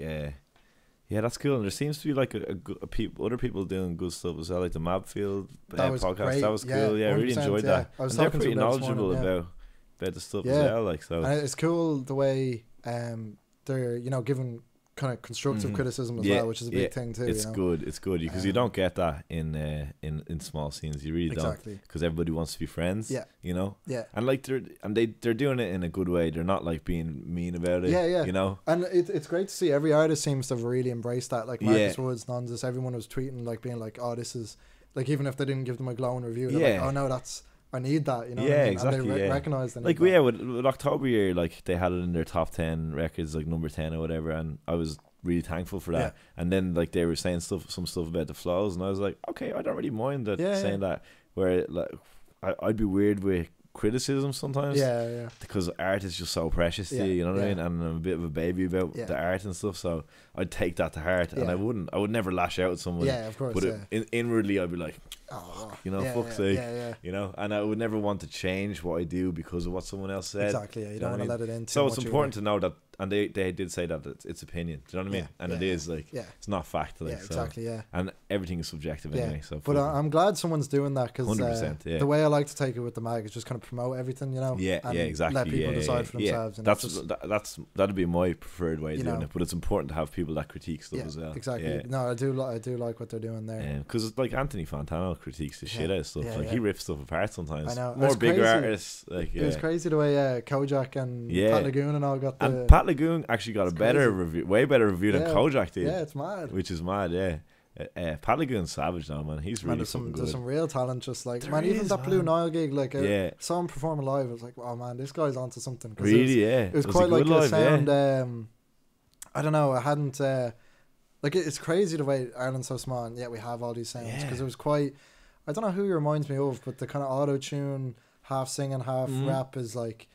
that's cool. And there seems to be like other people doing good stuff as well, like the Mabfield podcast. Great. That was cool. Yeah, I really enjoyed that. I was and they're pretty knowledgeable about the stuff as well. Like, so and it's cool the way they're giving kind of constructive criticism as well, which is a big thing too. It's good because you don't get that in small scenes. You really don't, because everybody wants to be friends. You know. And like they're doing it in a good way. They're not like being mean about it. You know. And it's great to see every artist seems to have really embraced that. Like Marcus Woods, Nonzus, everyone was tweeting like being like, "Oh, this is like," even if they didn't give them a glowing review, they're like, "Oh no, I need that," you know. Exactly. And they recognize them. Like with October Year, like they had it in their top 10 records, like number 10 or whatever, and I was really thankful for that. And then like they were saying some stuff about the flows, and I was like, okay, I don't really mind that saying that. Where like I'd be weird with criticism sometimes, because art is just so precious to you know what I mean, and I'm a bit of a baby about the art and stuff, so I'd take that to heart, and I would never lash out at someone, of course, but inwardly I'd be like, fuck's sake, you know, and I would never want to change what I do because of what someone else said. You don't want to let it in. So it's important to know that, and they did say that it's opinion. Do you know what I mean? And it is like it's not fact. Like, exactly. And everything is subjective anyway. So, but I'm glad someone's doing that, because 100%. The way I like to take it with the mag is just kind of promote everything, you know. And exactly. let people decide for themselves. And that'd be my preferred way of doing it. But it's important to have people that critique stuff as well. Exactly. No, I do like what they're doing there. Because like Anthony Fantano critiques the shit out of stuff. Like he rips stuff apart sometimes. I know. More bigger artists. Like it was crazy the way Kojak and Pat Lagoon and all got the. And Pat Lagoon actually got a better review, way better review than Kojak did. Yeah, it's mad. Which is mad. Pat Lagoon's savage now, man. He's really good. There's some real talent, just like even that Blue Nile gig, like saw him performing live. I was like, wow, man, this guy's onto something. Really, it was quite like a sound. I don't know. I hadn't like it's crazy the way Ireland's so small, and yet we have all these sounds, because it was quite. I don't know who he reminds me of, but the kind of auto tune, half singing, half rap is like.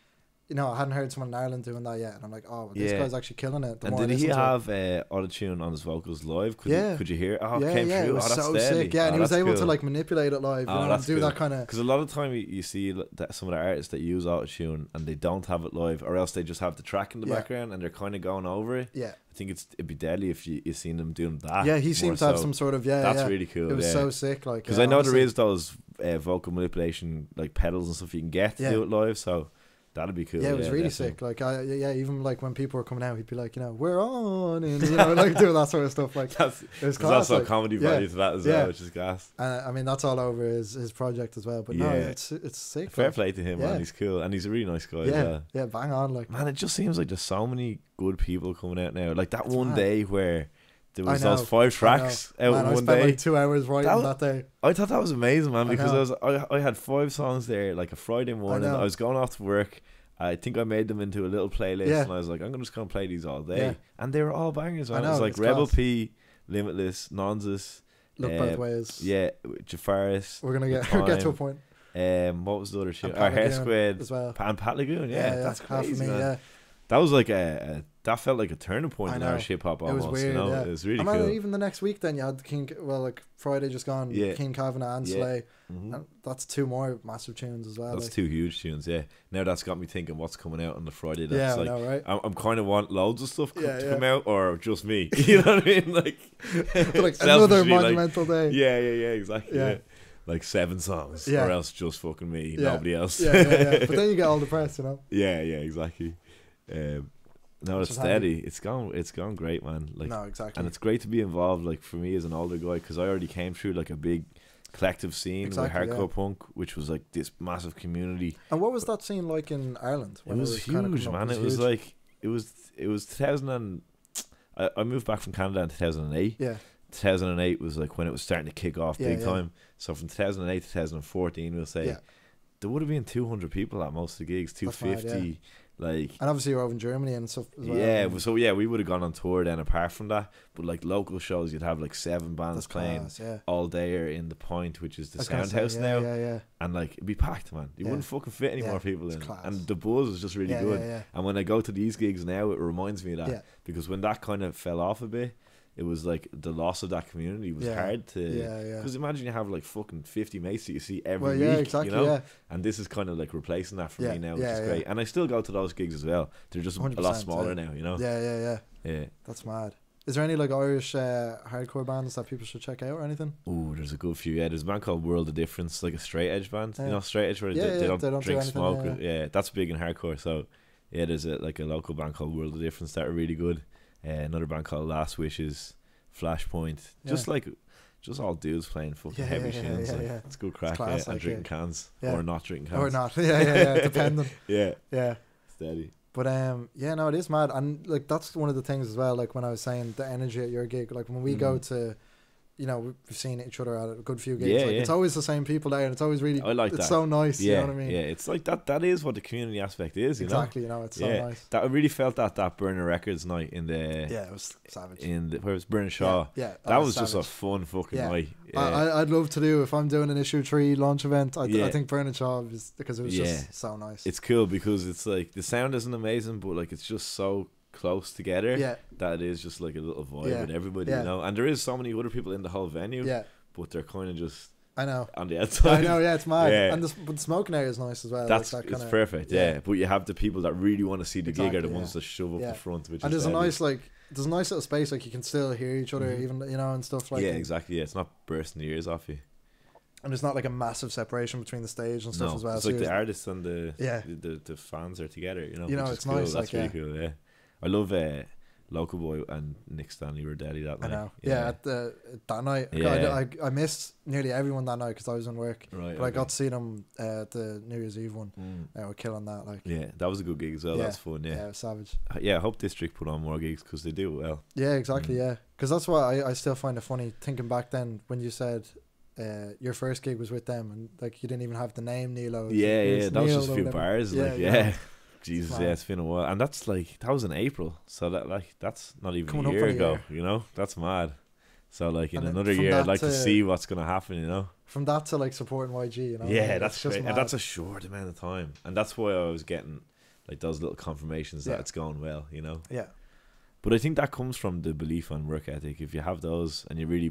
I hadn't heard someone in Ireland doing that yet, and I'm like, oh, this guy's actually killing it. And did he have auto-tune on his vocals live? Could you hear? Oh, it came through. It was so sick. Yeah, and he was able to like manipulate it live, and do that kind of. Because a lot of the time you see that some of the artists that use auto-tune and they don't have it live, or else they just have the track in the background and they're kind of going over it. Yeah, I think it'd be deadly if you seen them doing that. Yeah, he seemed to have some sort of That's really cool. It was so sick, like because I know there is those vocal manipulation like pedals and stuff you can get to do it live, so. That'd be cool. Yeah, it was really sick. Like, even like when people were coming out, he'd be like, we're on, and like doing that sort of stuff. Like, there's also a comedy value to that as well, which is gas. And I mean, that's all over his project as well. But no, it's sick. Fair play to him, man. He's cool, and he's a really nice guy. Yeah, yeah, bang on. Like, man, it just seems like there's so many good people coming out now. Like that one day where. There was those 5 tracks out in one day. I spent like 2 hours writing that day. I thought that was amazing, man, because I had 5 songs there, like a Friday morning. I was going off to work. I think I made them into a little playlist, and I was like, I'm just going to play these all day. And they were all bangers, man. It was like Rebel P, Limitless, Nonsus. Look Both Ways. Yeah, Jafaris. We're going to get to a point. What was the other shit? Our Hair Squid. As well. And Pat Lagoon, that's crazy, man. That was like that felt like a turning point in Irish hip hop almost. It was weird, It was really cool. Even the next week, then you had like Friday just gone, King Kavanagh and Slay. And that's 2 more massive tunes as well. That's 2 huge tunes, Now that's got me thinking what's coming out on the Friday. That's I know, right? I'm kind of want loads of stuff to come out, or just me. You know what I mean? Like another monumental day. Yeah, exactly. Yeah. Like 7 songs, or else just fucking me, nobody else. Yeah. But then you get all depressed, Yeah, exactly. No, it's steady. It's gone great, man. Like, no, exactly. And it's great to be involved. Like for me as an older guy, because I already came through like a big collective scene with hardcore punk, which was like this massive community. And what was that scene like in Ireland? It was huge, man. It was like it was 2000 and I moved back from Canada in 2008. Yeah. 2008 was like when it was starting to kick off big time. So from 2008 to 2014, we'll say there would have been 200 people at most of the gigs, 250. Like, and obviously you're over in Germany and stuff as well. Yeah, we would have gone on tour then apart from that. But like local shows, you'd have like 7 bands playing all day or in the Point, which is the Sound House now. And like it'd be packed, man. You wouldn't fucking fit any more people in. Class. And the buzz was just really good. And when I go to these gigs now, it reminds me of that. Because when that kind of fell off a bit, it was like the loss of that community was hard to. Because imagine you have like fucking 50 mates that you see every week. Exactly, you know? And this is kind of like replacing that for me now, which is great. And I still go to those gigs as well. They're just a lot smaller now, you know? Yeah. That's mad. Is there any like Irish hardcore bands that people should check out or anything? Oh, there's a good few. Yeah, there's a band called World of Difference, like a straight edge band. You know, straight edge where they don't drink anything, smoke. Yeah, that's big in hardcore. So yeah, there's a local band called World of Difference that are really good. Another band called Last Wishes, Flashpoint. Just all dudes playing fucking heavy tunes. It's good crack. And drinking cans or not drinking cans or not. Depending. Yeah. Steady. But it is mad, and like that's one of the things as well. Like when I was saying the energy at your gig, like when we go to, we've seen each other at a good few gigs. It's always the same people there, and it's always really. I like that. It's so nice. You know what I mean? Yeah, it's like that. That is what the community aspect is. Exactly. It's so nice. That I really felt that Burner Records night in the. Yeah, it was savage. Where it was Burner Shaw. Yeah. That was just a fun fucking night. I'd love to do if I'm doing an Issue 3 launch event. I think Burner Shaw is because it was just so nice. It's cool because it's like the sound isn't amazing, but like it's just so close together that it is just like a little vibe with everybody, you know. And there is so many other people in the whole venue, but they're kind of just on the outside. I know, it's mad. And the smoking area is nice as well. That's like it's perfect, but you have the people that really want to see the gig are the ones that shove up the front, which and is there's a nice little space, like you can still hear each other, even and stuff like. Yeah, exactly. It's not bursting the ears off you. And there's not like a massive separation between the stage and stuff as well. It's like the artists and the fans are together, you know. It's cool. Nice. That's really cool. Yeah, I love Local Boy and Nick Stanley were deadly that night. I know. At that night, I missed nearly everyone that night because I was in work. Right. But I got to see them at the New Year's Eve one. They were killing that. Like. Yeah, that was a good gig as well. That's fun. Yeah. Yeah, savage. Yeah, I hope District put on more gigs because they do well. Yeah, exactly. Yeah, because that's why I still find it funny thinking back then when you said. Your first gig was with them, and like you didn't even have the name Nilo. Yeah, that was just a few bars. Jesus, it's been a while, and that was in April, so that's not even a year ago. You know, that's mad. So like in another year, I'd like to see what's gonna happen. You know, from that to like supporting YG. Yeah, that's great, and that's a short amount of time, and that's why I was getting like those little confirmations that it's going well, you know. Yeah. But I think that comes from the belief and work ethic. If you have those and you really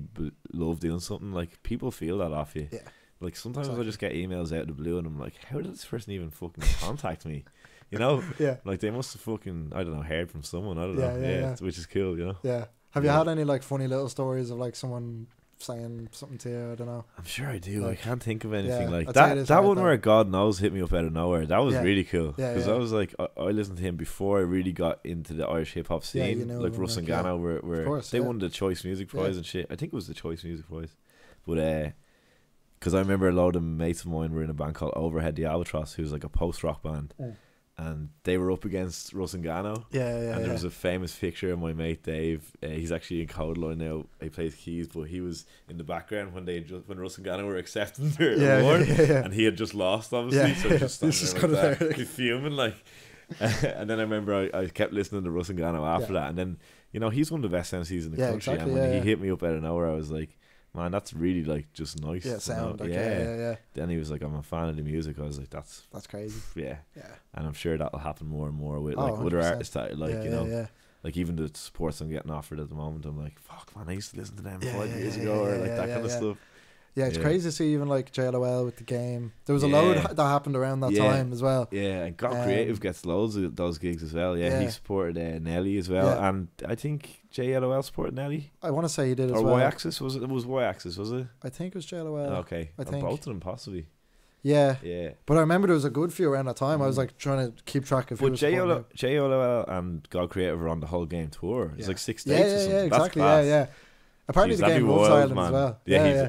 love doing something, like people feel that off you. Yeah. Like sometimes I just get emails out of the blue and I'm like, how did this person even fucking contact me? You know? Yeah. Like they must have fucking, I don't know, heard from someone. I don't know. Yeah. Which is cool, you know? Yeah. Have you had any like funny little stories of like someone saying something to you? I don't know. I'm sure I do. Like, I can't think of anything like that. That one where God Knows hit me up out of nowhere. That was really cool. Because I was like, I listened to him before I really got into the Irish hip hop scene. You know, like Russ and Ghana, where they won the Choice Music Prize and shit. I think it was the Choice Music Prize. But because I remember a load of mates of mine were in a band called Overhead the Albatross, who's like a post rock band. And they were up against Russ and Gano. And there was a famous picture of my mate Dave. He's actually in Codeline now. He plays keys, but he was in the background when Russ and Gano were accepting their award, and he had just lost, obviously. So just standing there like that, fuming like. And then I remember I kept listening to Russ and Gano after that, and then he's one of the best MCs in the country. Exactly, and when he hit me up out of nowhere, I was like, man, that's really like just nice. Yeah, sound. Like, Then he was like, I'm a fan of the music. I was like, that's crazy. Yeah. And I'm sure that'll happen more and more with like other artists that like like even the supports I'm getting offered at the moment. I'm like, fuck, man, I used to listen to them 5 years ago, or like that kind of stuff. Yeah, it's crazy to see even like JLOL with the game. There was a load that happened around that time as well. Yeah, and God Creative gets loads of those gigs as well. Yeah, he supported Nelly as well, and I think JLOL supported Nelly. I want to say he did as well. Or Y-Axis, was it? It was Y-Axis, was it? I think it was JLOL. Okay, I think both of them possibly. Yeah. Yeah. But I remember there was a good few around that time. I was like trying to keep track of who was supporting. JLOL and God Creative were on the whole game tour. It's like 6 dates or something. Yeah, exactly. That's yeah. Apparently the game loves Ireland as well.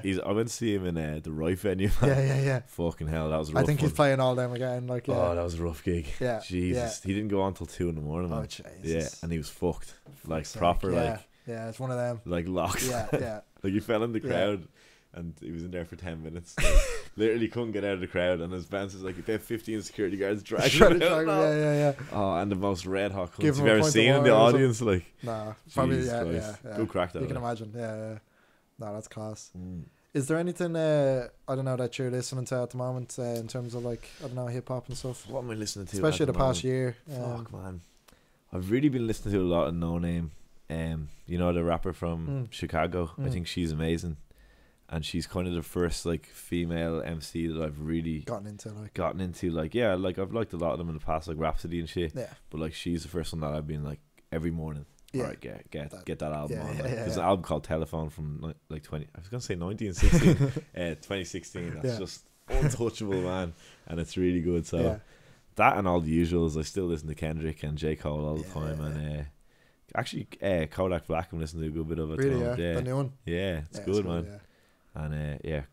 He's I went to see him in the Right venue. Yeah. Fucking hell, that was a rough I think he's playing all them again. Like, oh, that was a rough gig. Yeah. Jesus. He didn't go on till 2 a.m. Oh, Jesus. Yeah, and he was fucked. Like proper like. Yeah, it's one of them. Like locked. Yeah. Like he fell in the crowd. And he was in there for 10 minutes. Like, literally couldn't get out of the crowd. And his bounce is like, about 15 security guards dragging him out. Yeah. Oh, and the most red hot cunts you've ever seen in the audience. Like, nah, probably, yeah. Good crack that. You can imagine, yeah. No, that's class. Is there anything, I don't know, that you're listening to at the moment in terms of like, I don't know, hip hop and stuff? What am I listening to? Especially the past year. Fuck, man. I've really been listening to a lot of No Name. You know, the rapper from Chicago. I think she's amazing. And she's kind of the first like female MC that I've really gotten into like I've liked a lot of them in the past, like Rhapsody and shit. Yeah. But like she's the first one that I've been like every morning. Yeah. Alright, get that album on. Like, yeah. There's an album called Telephone from like 2016. That's just untouchable, man. And it's really good. So that and all the usuals. I still listen to Kendrick and J. Cole all the time. And actually Kodak Black I'm listening to a good bit of it. Really, the new one. Yeah, it's good, man. Yeah. And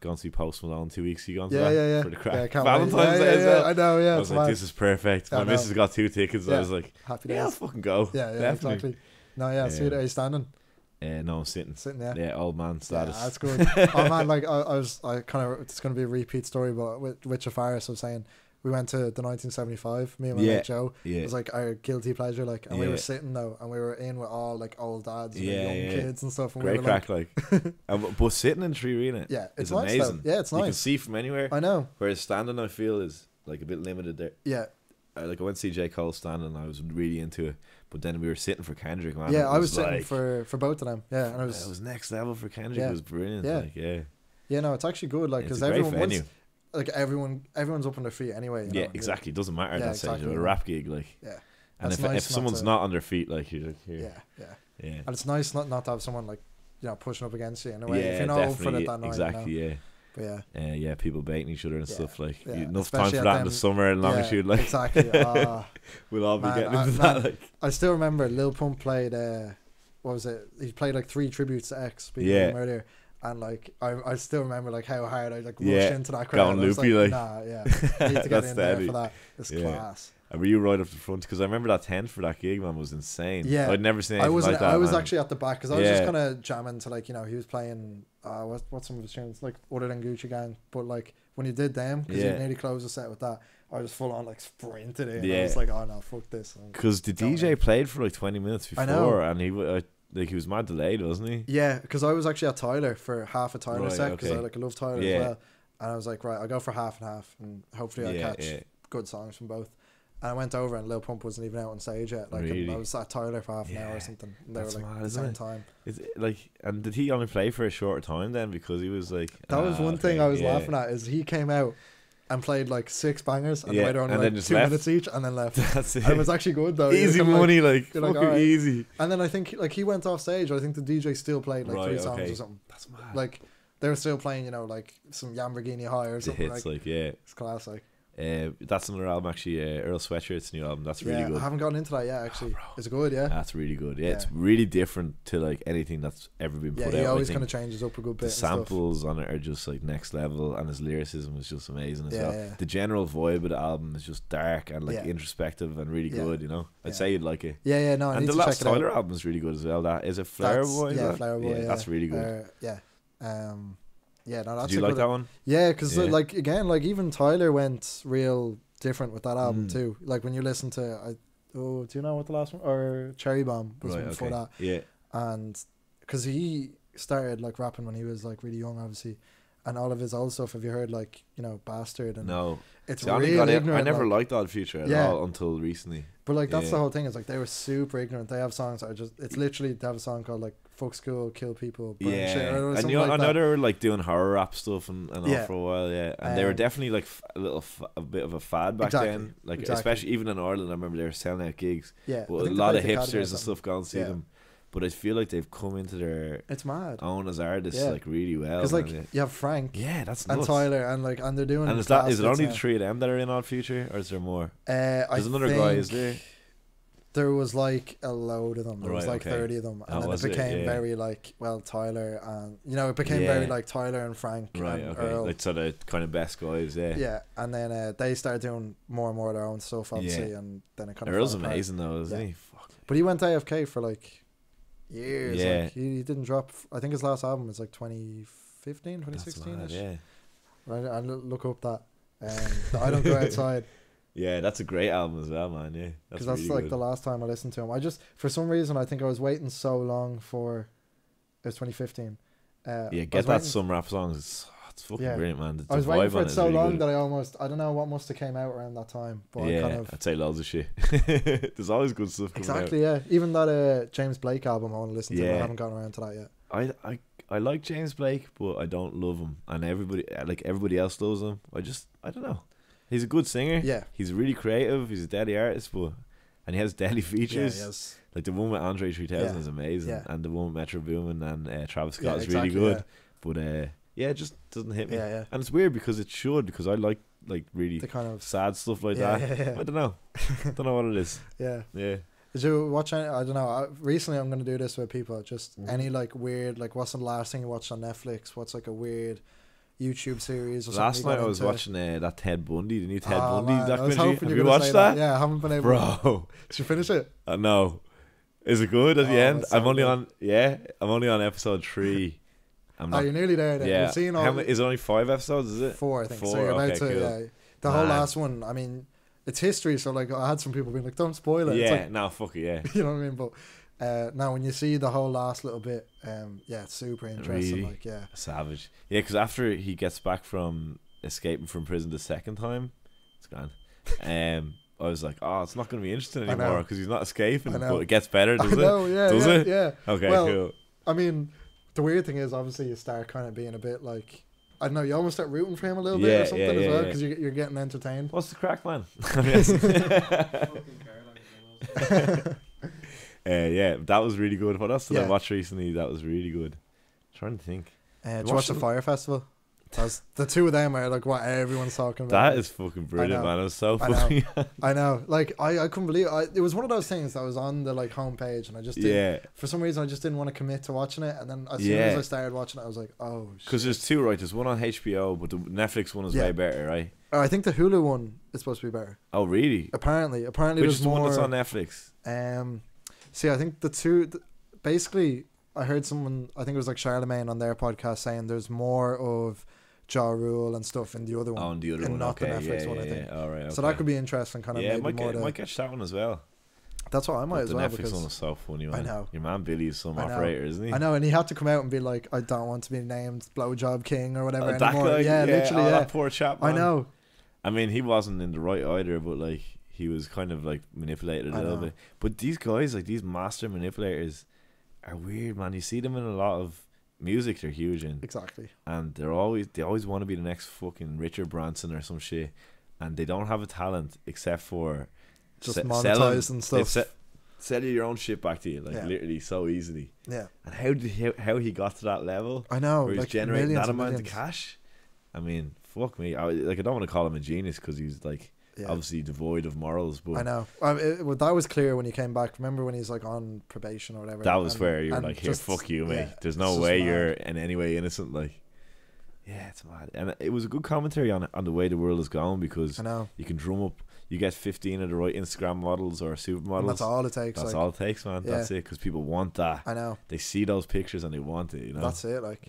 going to see Post Malone 2 weeks. You gone to that for the crack? Valentine's Day as well. I know, I was like, this is perfect. My missus got 2 tickets. I was like, happy days. I'll fucking go. Yeah, exactly. No, sweet. Are you standing? No, I'm sitting. Yeah. Yeah, old man status. Yeah, that's good. Oh man, like I kind of, it's going to be a repeat story, but with Jafaris, I was saying, we went to the 1975, me and my mate Joe. It was like our guilty pleasure, like, and we were sitting though, and we were in with all like old dads and young kids and stuff. And great we were crack, like. But sitting in Tree Arena, it's nice amazing. Though. Yeah, it's nice. You can see from anywhere. I know. Whereas standing, I feel is like a bit limited there. Yeah. I went to see J. Cole standing, I was really into it. But then we were sitting for Kendrick, man. Yeah, I was sitting for both of them. Yeah, and it was next level for Kendrick. It was brilliant. Yeah, no, it's actually good. Like, because everyone like everyone's up on their feet anyway. You know? Exactly. It doesn't matter at that stage of a rap gig, like. Yeah. And if someone's not on their feet, like, you're like, here. Yeah. And it's nice not to have someone like, pushing up against you in a way. If you're not up for it that night. Exactly. But yeah, people baiting each other and stuff like. Enough time for that in the summer in Longitude, like. Exactly. We'll all be getting into that. Like. I still remember Lil Pump played. What was it? He played like 3 tributes to X being murder. And like I still remember like how hard I like rushed into that crowd. Going loopy, like. Nah, I need to get in there for that. It's class. And were you right up the front? Because I remember that tent for that gig, man, was insane. Yeah, I'd never seen anything like that. I was actually at the back because I was just kind of jamming to like he was playing what's some of his tunes like other than Gucci Gang, but like when he did them because he nearly closed the set with that. I was full on like sprinted in. I was like, oh no, fuck this. Because the DJ played for like 20 minutes before, and he was mad delayed, wasn't he? Yeah, because I was actually at Tyler for half a Tyler set because I love Tyler as well, and I was like, right, I'll go for half and half, and hopefully I catch good songs from both. And I went over and Lil Pump wasn't even out on stage yet. Like, Really? I was at Tyler for half an hour or something. And they That's were like mad, at the isn't same it? time. Is it, like, and did he only play for a shorter time then because he was like? That was one thing I was laughing at is he came out and played like 6 bangers and later on and like then just 2 left. minutes each and then left. That's it. And it was actually good though. Easy money, like you're like, fucking alright. easy. And then I think like he went off stage. I think the DJ still played like 3 songs or something. That's mad. Like they were still playing, you know, like some Lamborghini High or The something. hits, Like it's classic. That's another album actually. Earl Sweatshirt's new album. That's really good. I haven't gotten into that yet. Actually, it's good. Yeah, that's really good. Yeah, it's really different to like anything that's ever been put out. He always kind of changes up a good bit. The samples on it are just like next level, and his lyricism is just amazing as well. Yeah. The general vibe of the album is just dark and like introspective and really good. You know, I'd say you'd like it. Yeah, no. And the last Tyler album is really good as well. That is it. Flower Boy. Yeah, Flower Boy. Yeah, that's really good. Yeah, no, that's. Did you like that one? Yeah, because like again, like even Tyler went real different with that album too. Like when you listen to, do you know what the last one or Cherry Bomb was before that? Yeah, and because he started like rapping when he was like really young, obviously, and all of his old stuff. Have you heard like Bastard? And no, it's really ignorant. I never liked Odd Future at all until recently. But like that's the whole thing. Is like they were super ignorant. They have songs that are just. It's literally they have a song called like "Fuck School, Kill People." Shit, or and I know they were like doing horror rap stuff and all for a while. Yeah, and they were definitely like a bit of a fad back then. Like especially even in Ireland, I remember they were selling out gigs. Yeah, but a lot of hipsters and stuff go and see them. But I feel like they've come into their own as artists like really well. Because like you have Frank, that's nuts. And Tyler, and like and they're doing. And is it only the 3 of them that are in Odd Future, or is there more? There's another guy, is there? There was like a load of them. There was like 30 of them, and then it became very like Tyler and it became very like Tyler and Frank and Earl. Like sort of kind of best guys, Yeah, and then they started doing more and more of their own stuff, obviously, and then it kind of. Earl's amazing though, isn't he? Fuck. But he went AFK for like years. Yeah, like, he didn't drop. I think his last album was like 2015, 2016 ish. Yeah, right. I look up that. I Don't Go Outside. Yeah, that's a great album as well, man. Yeah, because that's really like the last time I listened to him. I just for some reason I think I was waiting so long for. It was 2015. Get that some rap songs. It's fucking brilliant, man. I was waiting for it so long that I don't know what must have came out around that time. But I'd say loads of shit. There's always good stuff coming out. Exactly, yeah. Even that James Blake album I want to listen to. I haven't gotten around to that yet. I like James Blake, but I don't love him, and everybody else loves him. I don't know. He's a good singer. Yeah, he's really creative. He's a deadly artist, and he has deadly features. Yeah, yes. Like the one with Andre 3000 is amazing, and the one with Metro Boomin and Travis Scott is really good. But it just doesn't hit me. Yeah. And it's weird because I like really the kind of sad stuff like that. Yeah. I don't know. Don't know what it is. Yeah. Yeah. Did you watch any, I don't know. Recently I'm going to do this with people. Just any like weird, like what's the last thing you watched on Netflix? What's like a weird YouTube series or something? Last night I was watching that Ted Bundy, the new Ted Bundy documentary. Have you watched that? Yeah, I haven't been able Bro. Did you finish it? No. Is it good at the end? I'm only on episode 3. You're nearly there then. Yeah. You've seen is it only 5 episodes, is it? 4, I think. 4, so you're about to cool. the whole last one, I mean, it's history, so like I had some people being like, don't spoil it. Yeah, it's like, no, fuck it, yeah. You know what I mean? But now when you see the whole last little bit, it's super interesting. Really? Savage. Yeah, because after he gets back from escaping from prison the second time, it's grand. I was like, it's not going to be interesting anymore because he's not escaping, but it gets better, does it? Does it? Yeah. Okay, cool. I mean, the weird thing is, obviously, you start kind of being a bit like, I don't know, you almost start rooting for him a little bit or something as well because you're getting entertained. What's the crack, man? That was really good. What else did I watch recently that was really good? I'm trying to think. Did you watch the Fire Festival? The two of them are like what everyone's talking about. That is fucking brilliant, man. It was so funny. I know. Like I couldn't believe it. It was one of those things that was on the like homepage, and I just didn't, for some reason I just didn't want to commit to watching it. And then as soon as I started watching it, I was like, oh. Because there's two, right? There's one on HBO, but the Netflix one is way better, right? I think the Hulu one is supposed to be better. Oh really? Apparently, which there's is the one that's on Netflix? See, I think the two. Basically, I heard someone. I think it was like Charlemagne on their podcast saying there's more of Ja Rule and stuff in the other one. Oh, in the other one, not the Netflix one, I think. All right, so that could be interesting, kind of. Yeah, might catch that one as well. That's what I might as well. The Netflix one was so funny, man. I know. Your man Billy is some operator, isn't he? I know, and he had to come out and be like, I don't want to be named Blowjob King or whatever that anymore. Guy, literally. That poor chap, man. I know. I mean, he wasn't in the right either, but like he was kind of like manipulated a little bit. But these guys, like these master manipulators, are weird, man. You see them in a lot of music they're huge in. Exactly. And they always want to be the next fucking Richard Branson or some shit, and they don't have a talent except for just monetize and stuff. Sell your own shit back to you, like literally so easily. Yeah. And how he got to that level? I know. Where he's generating that amount of cash. I mean, fuck me. I don't want to call him a genius because he's like obviously devoid of morals. But I know. That was clear when he came back. Remember when he's like on probation or whatever? That was where you were like, "Here, fuck you, mate. There's no way you're in any way innocent." Like, yeah, it's mad. And it was a good commentary on the way the world is going, because I know you can drum up. You get 15 of the right Instagram models or supermodels. And that's all it takes. That's all it takes, man. That's it, because people want that. I know. They see those pictures and they want it. You know. That's it. Like,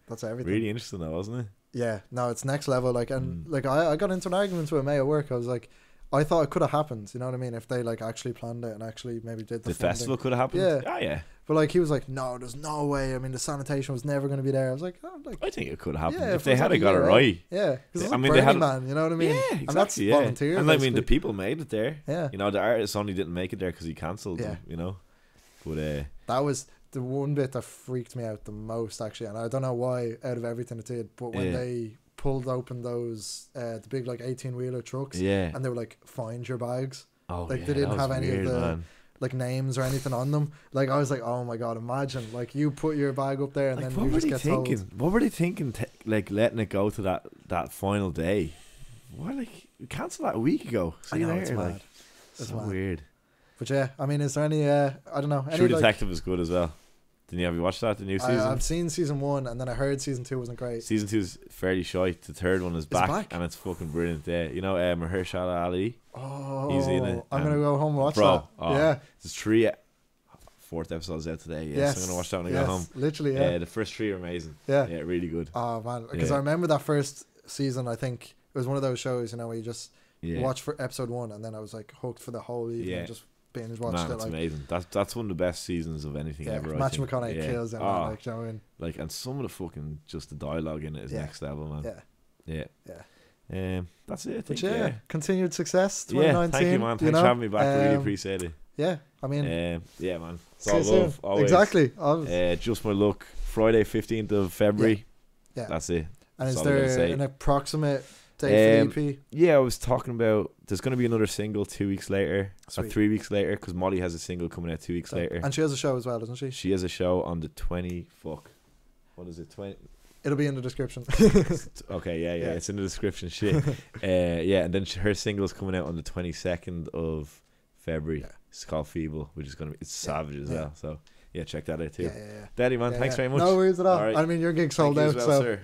that's everything. Really interesting, though, wasn't it? Yeah. No, it's next level. Like, and like I got into an argument with May at work. I was like, I thought it could have happened. You know what I mean? If they like actually planned it and actually maybe did the festival could have happened. Yeah. Oh, yeah. But like he was like, no, there's no way. I mean, the sanitation was never going to be there. I was like, I think it could have happened if they had got it right. Yeah, I mean, they had Man, you know what I mean? Yeah, exactly. And that's volunteer. And I mean, the people made it there. Yeah, you know, the artist only didn't make it there because he cancelled. Yeah, you know, but that was the one bit that freaked me out the most, actually, and I don't know why out of everything it did, but when they pulled open those the big like 18-wheeler trucks, and they were like, find your bags. Oh, like they didn't have any of the like names or anything on them. Like I was like, oh my god, imagine like you put your bag up there and like, then you just get told. What were they thinking? Like letting it go to that final day? What, like cancel that a week ago? I know, it's mad. It's so weird. But yeah, I mean, is there any? I don't know. True Detective is good as well. Have you watched that, the new season? I've seen season 1, and then I heard season 2 wasn't great. Season 2 is fairly shite. The third one is back, and it's fucking brilliant. Yeah, you know, Mahershala Ali. Oh, he's in it. I'm gonna go home and watch that. Yeah, there's 4th episodes out today. Yes, I'm gonna watch that when I go home. Literally, yeah. The first 3 are amazing. Yeah, really good. Oh man, because I remember that first season. I think it was one of those shows, you know, where you just watch for episode 1, and then I was like hooked for the whole evening. Just binge watched it. It's amazing. That's one of the best seasons of anything ever. Matthew McConaughey kills them. Like, you know what I mean? Like, and some of the fucking just the dialogue in it is next level, man. Yeah. That's it. I think, but continued success. 2019. Thank you, man. Thanks for having me back. Really appreciate it. Yeah, I mean, man. It's all love. Always. Exactly. Just my luck. Friday, 15th of February. Yeah. That's it. And is there an approximate date for the EP? Yeah, I was talking about there's going to be another single 2 weeks later. Or 3 weeks later, because Molly has a single coming out 2 weeks later. And she has a show as well, doesn't she? She has a show on the 20. What is it? 20. It'll be in the description. Okay, yeah, it's in the description. Shit. And then her single's coming out on the 22nd of February. Yeah. It's called Feeble, which is it's savage as well. So yeah, check that out too. Yeah. Daddy, man, thanks very much. No worries at all. Right. I mean, your gig's sold out, well, so.